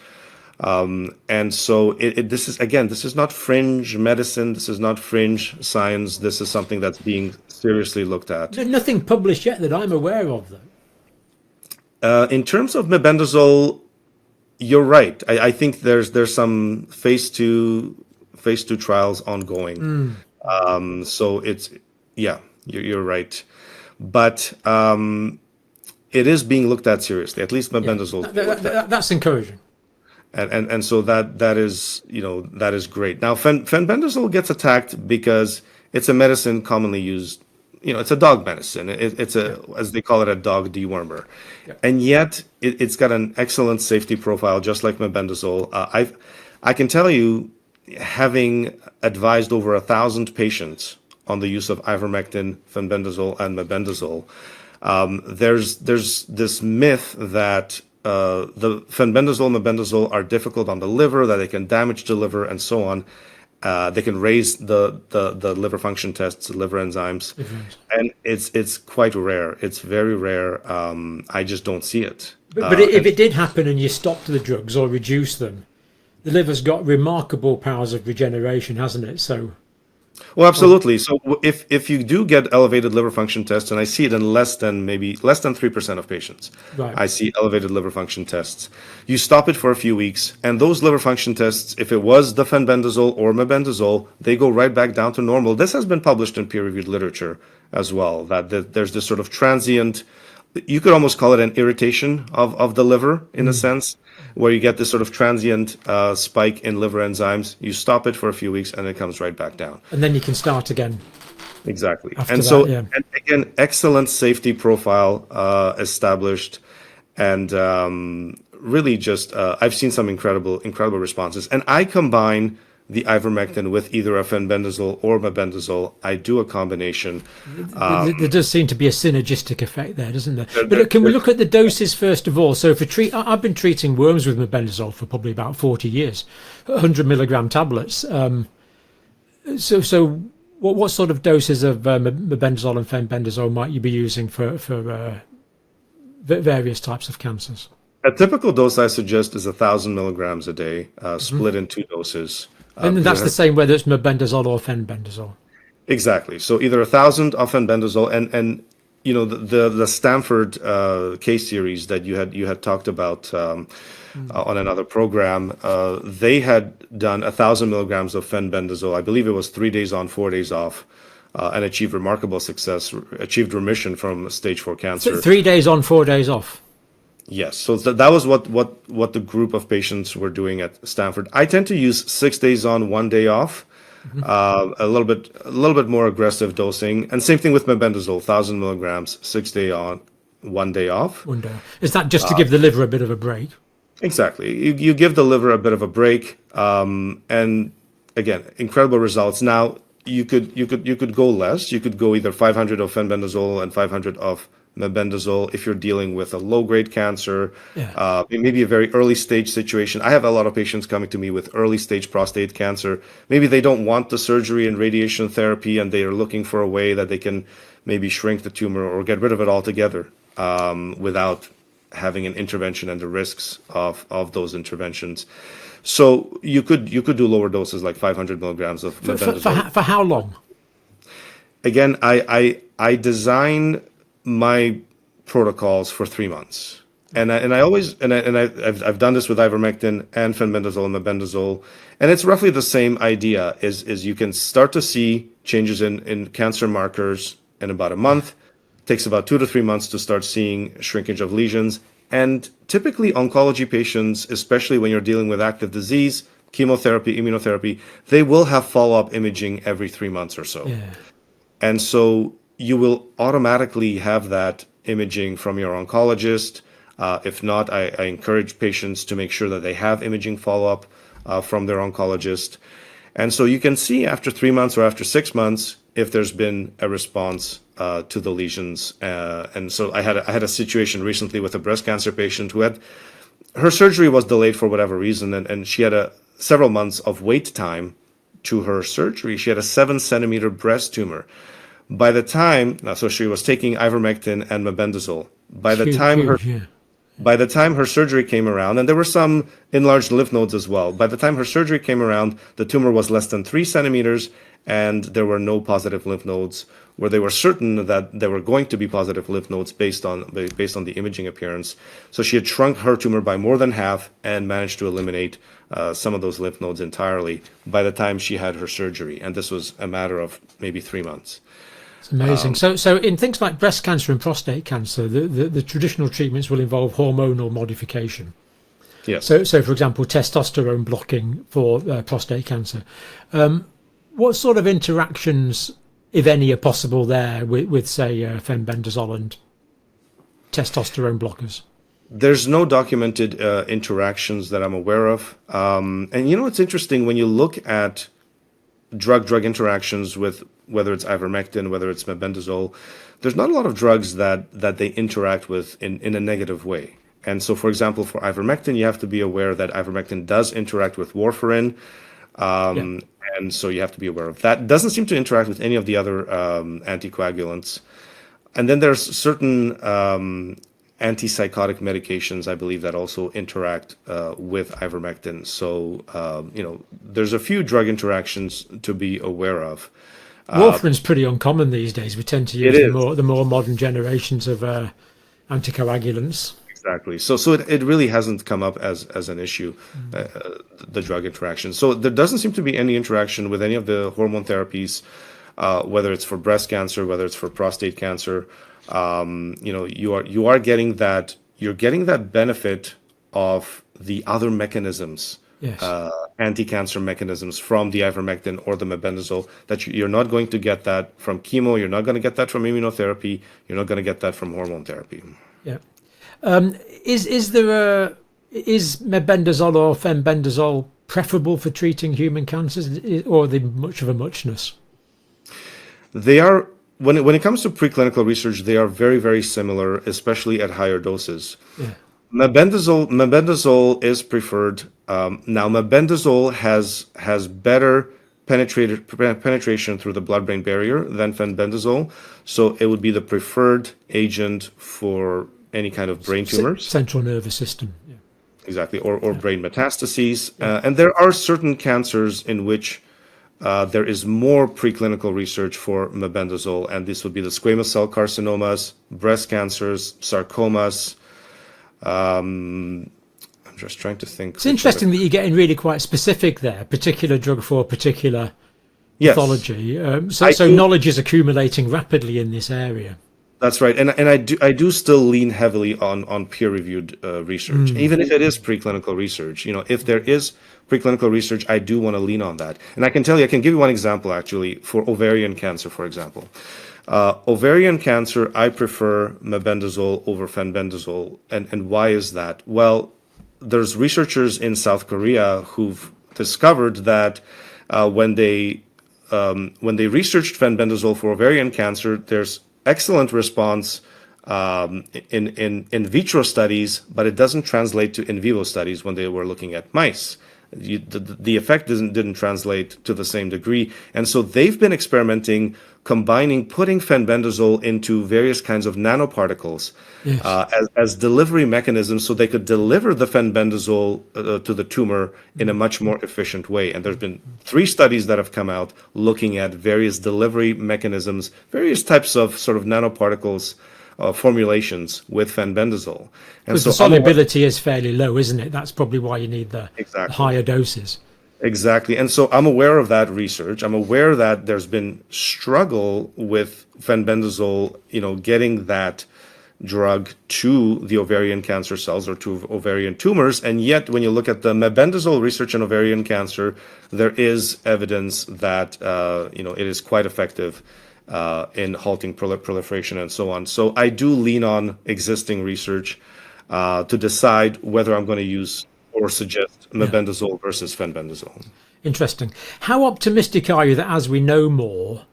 And so this is not fringe medicine. This is not fringe science. This is something that's being seriously looked at. There's nothing published yet that I'm aware of, though. In terms of mebendazole, you're right. I think there's some phase 2 trials ongoing. So it's, you're right. But it is being looked at seriously, at least mebendazole. That's encouraging. And so that is, that is great. Now, fenbendazole gets attacked because it's a medicine commonly used. It's a dog medicine. It's as they call it, a dog dewormer. Yeah. And yet it's got an excellent safety profile, just like mebendazole. I can tell you, having advised over 1,000 patients on the use of ivermectin, fenbendazole, and mebendazole, there's this myth that the fenbendazole and mebendazole are difficult on the liver, that they can damage the liver, and so on. They can raise the liver function tests, liver enzymes, and it's quite rare. It's very rare. I just don't see it. But if it did happen and you stopped the drugs or reduced them, the liver's got remarkable powers of regeneration, hasn't it? So. Well, absolutely. So if you do get elevated liver function tests, and I see it in less than 3% of patients, right. I see elevated liver function tests. You stop it for a few weeks, and those liver function tests, if it was the fenbendazole or mebendazole, they go right back down to normal. This has been published in peer-reviewed literature as well, that there's this sort of transient, you could almost call it an irritation of the liver in a sense, where you get this sort of transient spike in liver enzymes. You stop it for a few weeks and it comes right back down. And then you can start again. Exactly. And again, excellent safety profile established. And really just, I've seen some incredible responses. And I combine the ivermectin with either a fenbendazole or mebendazole. I do a combination. There does seem to be a synergistic effect there, doesn't there? But can we look at the doses first of all? So I've been treating worms with mebendazole for probably about 40 years, 100 milligram tablets. So what sort of doses of mebendazole and fenbendazole might you be using for various types of cancers? A typical dose I suggest is 1,000 milligrams a day, split in 2 doses. And that's the same whether it's mebendazole or fenbendazole. Exactly. So either 1,000 of fenbendazole and the Stanford case series that you had talked about on another program, they had done 1,000 milligrams of fenbendazole. I believe it was 3 days on, 4 days off, and achieved remarkable success, achieved remission from stage 4 cancer. So 3 days on, 4 days off. Yes, so that was what the group of patients were doing at Stanford. I tend to use 6 days on, 1 day off, a little bit more aggressive dosing, and same thing with mebendazole, 1,000 milligrams, 6 day on, 1 day off. 1 day. Is that just to give the liver a bit of a break? Exactly. You give the liver a bit of a break, and again, incredible results. Now you could go less. You could go either 500 of fenbendazole and 500 of mebendazole if you're dealing with a low-grade cancer, maybe a very early stage situation. I have a lot of patients coming to me with early stage prostate cancer. Maybe they don't want the surgery and radiation therapy, and they are looking for a way that they can maybe shrink the tumor or get rid of it altogether without having an intervention and the risks of those interventions. So you could do lower doses like 500 milligrams of mebendazole. For how long? Again, I design my protocols for 3 months, and I've done this with ivermectin and fenbendazole and mebendazole, and it's roughly the same idea. Is you can start to see changes in cancer markers in about a month. It takes about 2 to 3 months to start seeing shrinkage of lesions, and typically oncology patients, especially when you're dealing with active disease, chemotherapy, immunotherapy, they will have follow-up imaging every 3 months or so, and so you will automatically have that imaging from your oncologist. If not, I encourage patients to make sure that they have imaging follow-up from their oncologist. And so you can see after 3 months or after 6 months if there's been a response to the lesions. And so I had a situation recently with a breast cancer patient who her surgery was delayed for whatever reason, and she had several months of wait time to her surgery. She had a 7-centimeter breast tumor. By the time, so she was taking ivermectin and mebendazole. By the time her surgery came around, and there were some enlarged lymph nodes as well. By the time her surgery came around, the tumor was less than 3 centimeters, and there were no positive lymph nodes, where they were certain that there were going to be positive lymph nodes based on the imaging appearance. So she had shrunk her tumor by more than half and managed to eliminate some of those lymph nodes entirely by the time she had her surgery. And this was a matter of maybe 3 months. It's amazing. So in things like breast cancer and prostate cancer, the traditional treatments will involve hormonal modification. Yes. So for example, testosterone blocking for prostate cancer. What sort of interactions, if any, are possible there with say, fenbendazole and testosterone blockers? There's no documented interactions that I'm aware of. And it's interesting when you look at drug-drug interactions with whether it's ivermectin, whether it's mebendazole, there's not a lot of drugs that they interact with in a negative way. And so, for example, for ivermectin, you have to be aware that ivermectin does interact with warfarin. And so you have to be aware of that. It doesn't seem to interact with any of the other anticoagulants. And then there's certain antipsychotic medications, I believe, that also interact with ivermectin. So, there's a few drug interactions to be aware of. Warfarin's pretty uncommon these days. We tend to use the more modern generations of anticoagulants. Exactly. So it really hasn't come up as an issue, the drug interaction. So there doesn't seem to be any interaction with any of the hormone therapies, whether it's for breast cancer, whether it's for prostate cancer. You are getting that, you're getting that benefit of the other mechanisms, yes, anti-cancer mechanisms from the ivermectin or the mebendazole, that you're not going to get that from chemo, you're not going to get that from immunotherapy, you're not going to get that from hormone therapy. Yeah. Is mebendazole or fenbendazole preferable for treating human cancers, or are they much of a muchness? They are, when it comes to preclinical research, they are very, very similar, especially at higher doses. Yeah. Mebendazole is preferred. Now, mebendazole has better penetration through the blood-brain barrier than fenbendazole, so it would be the preferred agent for any kind of brain tumors. Central nervous system. Yeah. Exactly, or brain metastases. And there are certain cancers in which there is more preclinical research for mebendazole, and this would be the squamous cell carcinomas, breast cancers, sarcomas. I'm just trying to think. It's interesting that you're getting really quite specific there, particular drug for particular pathology. So knowledge is accumulating rapidly in this area. That's right, and I do still lean heavily on peer-reviewed research, even if it is preclinical research. If there is preclinical research, I do want to lean on that. And I can give you one example actually for ovarian cancer, for example. Ovarian cancer, I prefer mebendazole over fenbendazole, and why is that? Well, there's researchers in South Korea who've discovered that when they researched fenbendazole for ovarian cancer, there's excellent response in vitro studies, but it doesn't translate to in vivo studies when they were looking at mice. The effect didn't translate to the same degree, and so they've been experimenting, putting fenbendazole into various kinds of nanoparticles, yes, as delivery mechanisms, so they could deliver the fenbendazole to the tumor in a much more efficient way. And there's been 3 studies that have come out looking at various delivery mechanisms, various types of sort of nanoparticles, formulations with fenbendazole. And so the solubility is fairly low, isn't it? That's probably why you need the higher doses. Exactly. And so I'm aware of that research. I'm aware that there's been struggle with fenbendazole, getting that drug to the ovarian cancer cells or to ovarian tumors. And yet, when you look at the mebendazole research in ovarian cancer, there is evidence that, it is quite effective in halting proliferation and so on. So I do lean on existing research to decide whether I'm going to use or suggest mebendazole versus fenbendazole. Interesting. How optimistic are you that as we know more,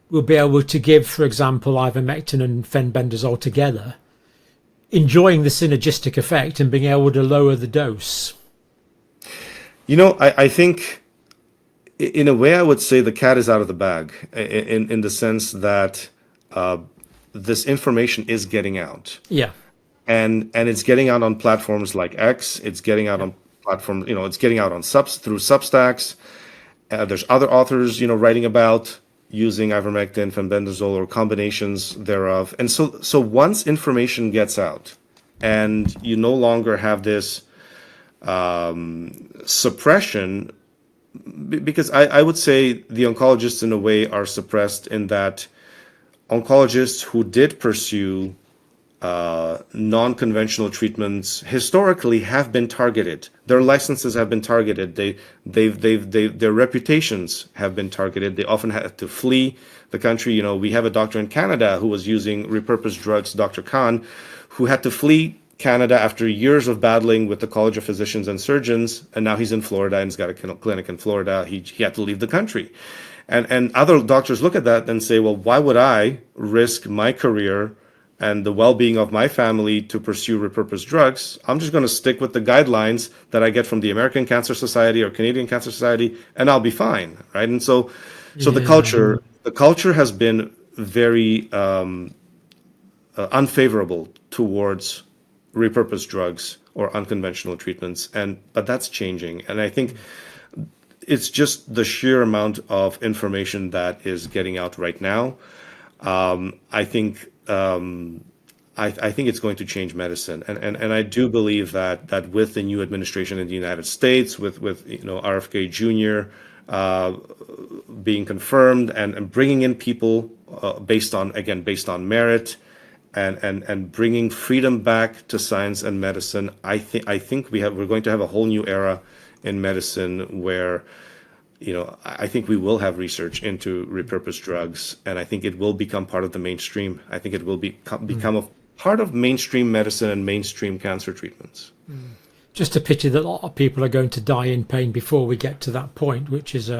we'll be able to give, for example, ivermectin and fenbendazole together, enjoying the synergistic effect and being able to lower the dose? I think in a way I would say the cat is out of the bag in the sense that this information is getting out. Yeah. And it's getting out on platforms like X. It's getting out on platforms, it's getting out on through Substacks. There's other authors, writing about using ivermectin, fenbendazole, or combinations thereof. And so once information gets out, and you no longer have this suppression, because I would say the oncologists in a way are suppressed in that oncologists who did pursue non-conventional treatments historically have been targeted. Their licenses have been targeted. Their reputations have been targeted. They often had to flee the country. We have a doctor in Canada who was using repurposed drugs, Dr. Khan, who had to flee Canada after years of battling with the College of Physicians and Surgeons, and now he's in Florida and he's got a clinic in Florida. He had to leave the country. And other doctors look at that and say, well, why would I risk my career and the well-being of my family to pursue repurposed drugs? I'm just going to stick with the guidelines that I get from the American Cancer Society or Canadian Cancer Society, and I'll be fine, right? And so the culture has been very unfavorable towards repurposed drugs or unconventional treatments, but that's changing, and I think it's just the sheer amount of information that is getting out right now. I think it's going to change medicine, and I do believe that with the new administration in the United States, with RFK Jr. Being confirmed and bringing in people based on merit, and bringing freedom back to science and medicine, I think we're going to have a whole new era in medicine where, I think we will have research into repurposed drugs, and I think it will become part of the mainstream. I think it will become a part of mainstream medicine and mainstream cancer treatments. Just a pity that a lot of people are going to die in pain before we get to that point, which is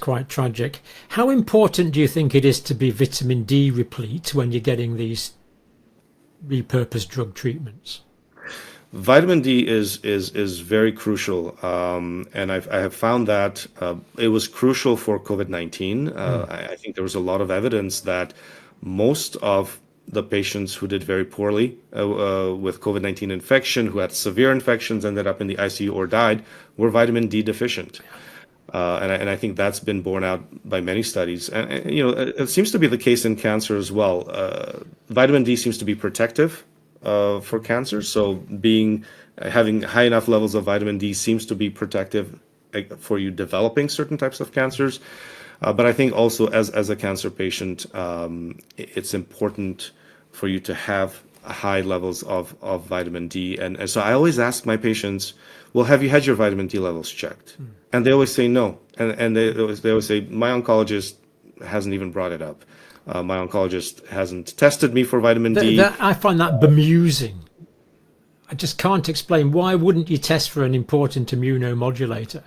quite tragic. How important do you think it is to be vitamin D replete when you're getting these repurposed drug treatments? Vitamin D is very crucial, and I have found that it was crucial for COVID-19. I think there was a lot of evidence that most of the patients who did very poorly with COVID-19 infection, who had severe infections, ended up in the ICU or died, were vitamin D deficient. And I think that's been borne out by many studies. And it seems to be the case in cancer as well. Vitamin D seems to be protective for cancer. So having high enough levels of vitamin D seems to be protective for you developing certain types of cancers. But I think also as a cancer patient, it's important for you to have high levels of vitamin D. And so I always ask my patients, well, have you had your vitamin D levels checked? And they always say no. And they always say, my oncologist hasn't even brought it up. My oncologist hasn't tested me for vitamin D. I find that bemusing. I just can't explain. Why wouldn't you test for an important immunomodulator?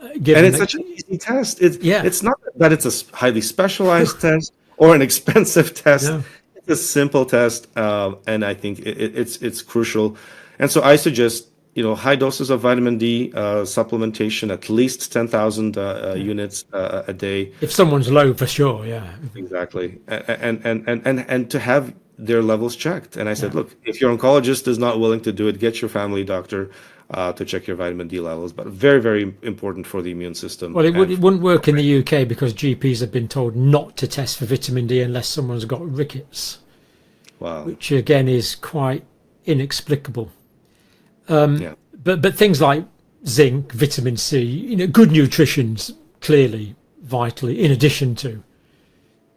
And it's such an easy test. It's not that it's a highly specialized test or an expensive test. No. It's a simple test, and I think it's crucial. And so I suggest high doses of vitamin D supplementation, at least 10,000 units a day. If someone's low, for sure, yeah. Exactly, and to have their levels checked. And I said, look, if your oncologist is not willing to do it, get your family doctor to check your vitamin D levels. But very, very important for the immune system. Well, it wouldn't work in the UK because GPs have been told not to test for vitamin D unless someone's got rickets. Wow. Which again is quite inexplicable. But things like zinc, vitamin C, good nutrition's clearly vitally in addition to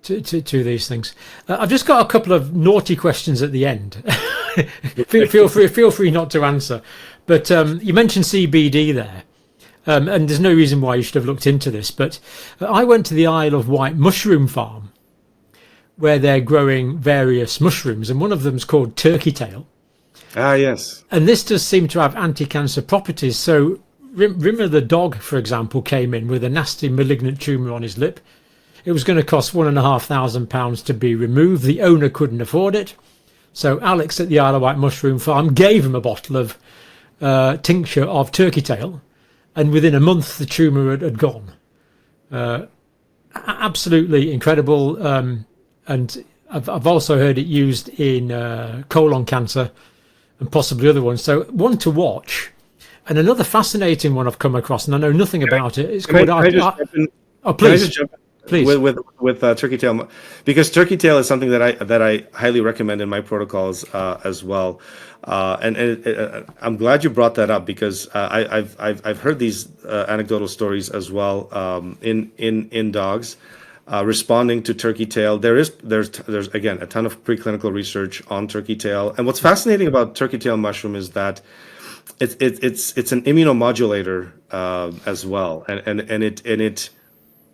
these things. I've just got a couple of naughty questions at the end. feel free not to answer. But you mentioned CBD there, and there's no reason why you should have looked into this. But I went to the Isle of Wight mushroom farm, where they're growing various mushrooms, and one of them's called turkey tail. Ah, yes. And this does seem to have anti-cancer properties. So Rimmer the dog, for example, came in with a nasty malignant tumour on his lip. It was going to cost £1,500 to be removed. The owner couldn't afford it. So Alex at the Isle of Wight mushroom farm gave him a bottle of tincture of turkey tail. And within a month, the tumour had gone. Absolutely incredible. And I've also heard it used in colon cancer and possibly other ones. So one to watch. And another fascinating one I've come across, and I know nothing about it. It's called... Please. With turkey tail, because turkey tail is something that I highly recommend in my protocols as well. And I'm glad you brought that up, because I've heard these anecdotal stories as well in dogs. responding to turkey tail. There's again a ton of preclinical research on turkey tail. And what's fascinating about turkey tail mushroom is that it's an immunomodulator as well, and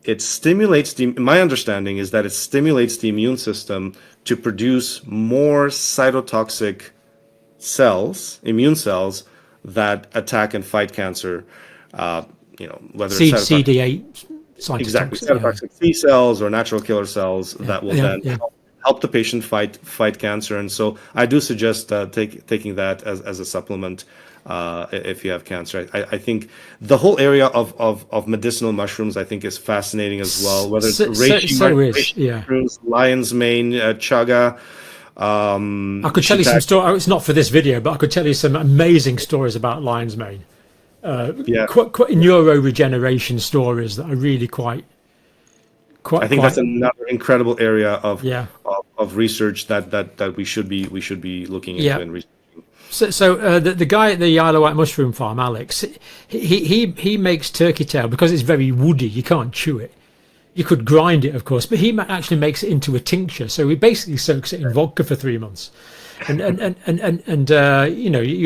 it stimulates my understanding is that it stimulates the immune system to produce more cytotoxic immune cells that attack and fight cancer. Whether it's CD8 exactly cytotoxic T cells or natural killer cells that will then help the patient fight cancer. And so I do suggest taking that as a supplement if you have cancer. I think the whole area of medicinal mushrooms I think is fascinating as well. Whether it's reishi mushrooms, lion's mane, chaga. I could tell you some stories. It's not for this video, but I could tell you some amazing stories about lion's mane. Quite neuroregeneration stories that are really quite. I think that's another incredible area of research that we should be looking into and researching. So the guy at the Isle of Wight mushroom farm, Alex, he makes turkey tail because it's very woody. You can't chew it. You could grind it, of course, but he actually makes it into a tincture. So he basically soaks it in vodka for 3 months, and you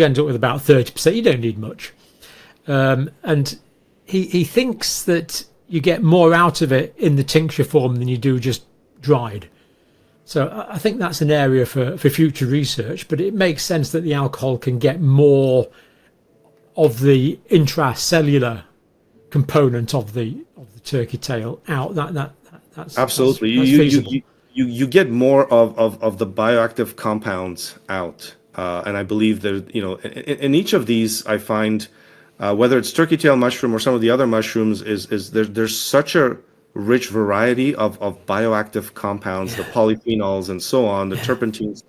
end up with about 30%. You don't need much, and he thinks that you get more out of it in the tincture form than you do just dried. So I think that's an area for future research, but it makes sense that the alcohol can get more of the intracellular component of the turkey tail out. That's absolutely that's you get more of the bioactive compounds out, and I believe that in each of these I find whether it's turkey tail mushroom or some of the other mushrooms is there's such a rich variety of bioactive compounds, the polyphenols and so on, the terpenes,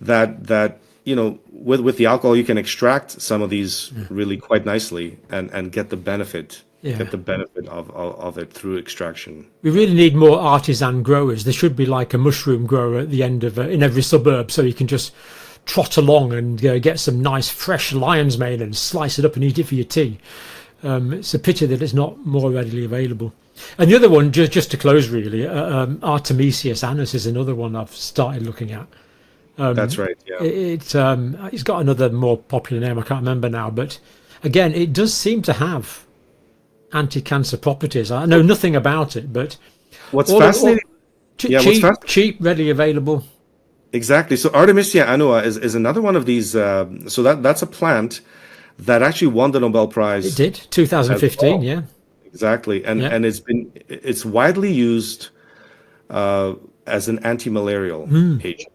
that with the alcohol you can extract some of these really quite nicely and get the benefit of it through extraction. We really need more artisan growers. There should be like a mushroom grower at the end of in every suburb, so you can just trot along and get some nice fresh lion's mane and slice it up and eat it for your tea. It's a pity that it's not more readily available. And the other one, just to close really, Artemisia annus is another one I've started looking at. That's right, yeah. It's got another more popular name, I can't remember now, but again, it does seem to have anti-cancer properties. I know nothing about it, but what's fascinating, cheap, readily available. Exactly. So Artemisia annua is another one of these. So that's a plant that actually won the Nobel Prize. It did, 2015. Yeah. Exactly, and it's widely used as an anti-malarial agent,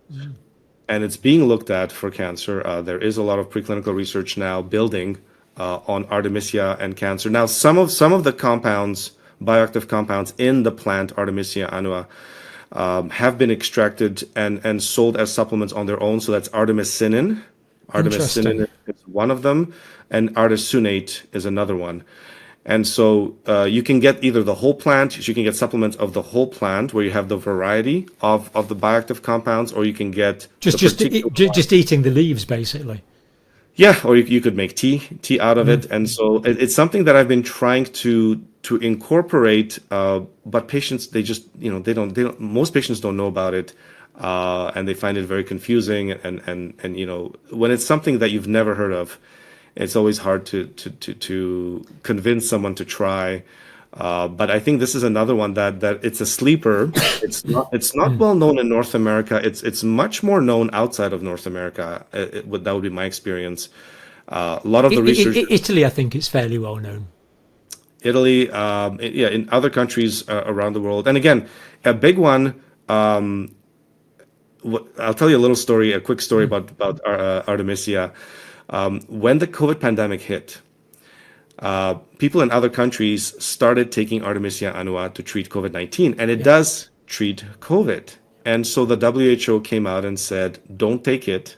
and it's being looked at for cancer. There is a lot of preclinical research now building on Artemisia and cancer. Now, some of the compounds, bioactive compounds in the plant Artemisia annua, have been extracted and sold as supplements on their own. So that's artemisinin. Artemisinin is one of them, and artesunate is another one. And so you can get either the whole plant, you can get supplements of the whole plant where you have the variety of the bioactive compounds, or you can get just eating the leaves basically. Yeah, or you could make tea out of it. And so it's something that I've been trying to incorporate, but patients, they just, most patients don't know about it, and they find it very confusing. And when it's something that you've never heard of, it's always hard to convince someone to try. But I think this is another one that it's a sleeper. It's not well known in North America. It's much more known outside of North America. That would be my experience. A lot of the research. Italy, I think, it's fairly well known. Italy, in other countries around the world. And again, a big one. I'll tell you a quick story about Artemisia. When the COVID pandemic hit, people in other countries started taking Artemisia annua to treat COVID-19, and it does treat COVID. And so the WHO came out and said, "Don't take it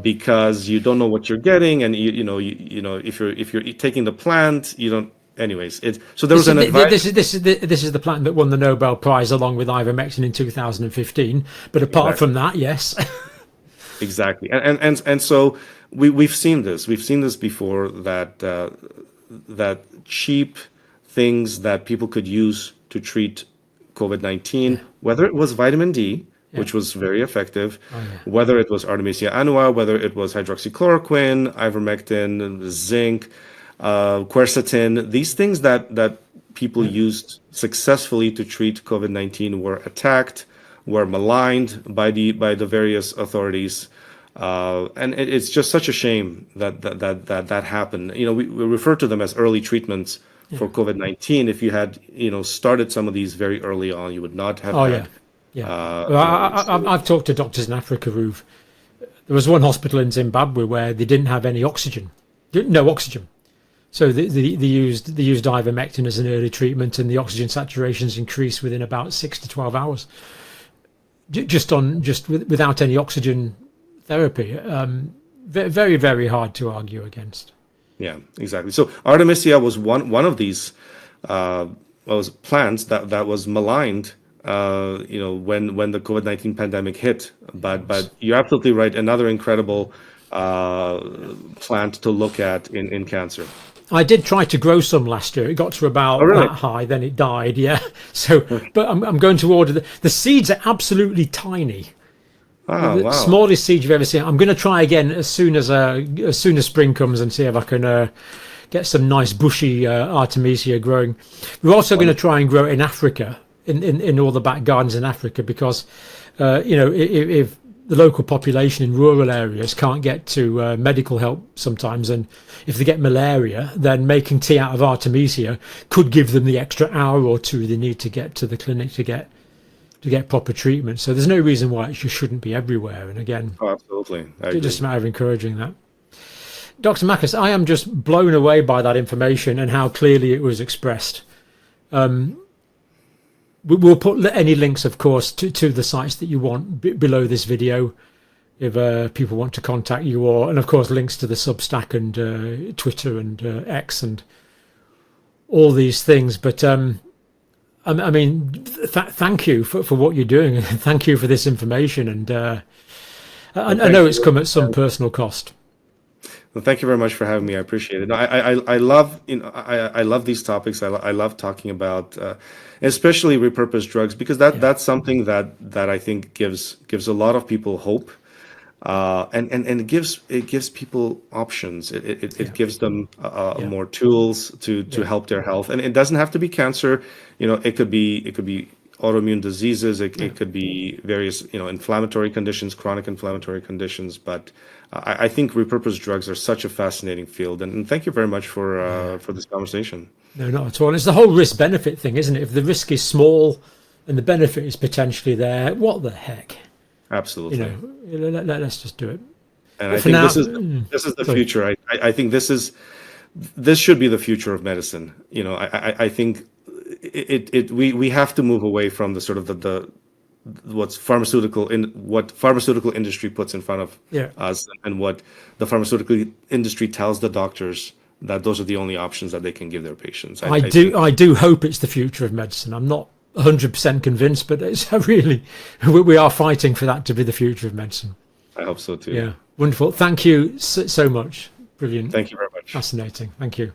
because you don't know what you're getting, and if you're taking the plant, you don't." Anyways, so there was an advice. This is the plant that won the Nobel Prize along with ivermectin in 2015. But apart from that, yes. Exactly, and so we've seen this. We've seen this before, that cheap things that people could use to treat COVID-19, whether it was vitamin D, which was very effective, whether it was Artemisia annua, whether it was hydroxychloroquine, ivermectin, zinc, quercetin, these things that people used successfully to treat COVID-19 were attacked, were maligned by the various authorities. And it's just such a shame that happened. You know, we refer to them as early treatments for COVID-19. If you had, started some of these very early on, you would not have had. Well, I've talked to doctors in Africa there was one hospital in Zimbabwe where they didn't have any oxygen, no oxygen. So they used ivermectin as an early treatment, and the oxygen saturations increased within about 6 to 12 hours, without any oxygen therapy. Very, very hard to argue against. Yeah, exactly. So Artemisia was one of these plants that was maligned, when the COVID-19 pandemic hit. But you're absolutely right. Another incredible plant to look at in cancer. I did try to grow some last year. It got to about that high, then it died. Yeah. So, but I'm going to order the seeds are absolutely tiny. The smallest seed you've ever seen. I'm going to try again as soon as spring comes and see if I can get some nice bushy Artemisia growing. We're also going to try and grow it in Africa, in all the back gardens in Africa, because if the local population in rural areas can't get to medical help sometimes, and if they get malaria, then making tea out of Artemisia could give them the extra hour or two they need to get to the clinic to get proper treatment. So there's no reason why it just shouldn't be everywhere. And again, absolutely, it's just a matter of encouraging that. Dr. Makis, I am just blown away by that information and how clearly it was expressed. We'll put any links, of course, to the sites that you want below this video, if people want to contact you, and of course links to the Substack and Twitter and X and all these things. But I mean, thank you for what you're doing, and thank you for this information. And I know it's come at some personal cost. Well, thank you very much for having me. I appreciate it. I love I love these topics. I love talking about especially repurposed drugs, because that's something that I think gives a lot of people hope, and it gives people options. It gives them more tools to help their health, and it doesn't have to be cancer. It could be autoimmune diseases. It could be various inflammatory conditions, chronic inflammatory conditions. But I think repurposed drugs are such a fascinating field, and thank you very much for this conversation. No, not at all. It's the whole risk-benefit thing, isn't it? If the risk is small and the benefit is potentially there, what the heck? Absolutely. Let's just do it. And I think this is the future. I think this should be the future of medicine. I think we have to move away from the sort of the what pharmaceutical industry puts in front of us, and what the pharmaceutical industry tells the doctors that those are the only options that they can give their patients. I do hope it's the future of medicine. I'm not 100% convinced, but we are fighting for that to be the future of medicine. I hope so too. Yeah, wonderful. Thank you so much. Brilliant. Thank you very much. Fascinating. Thank you.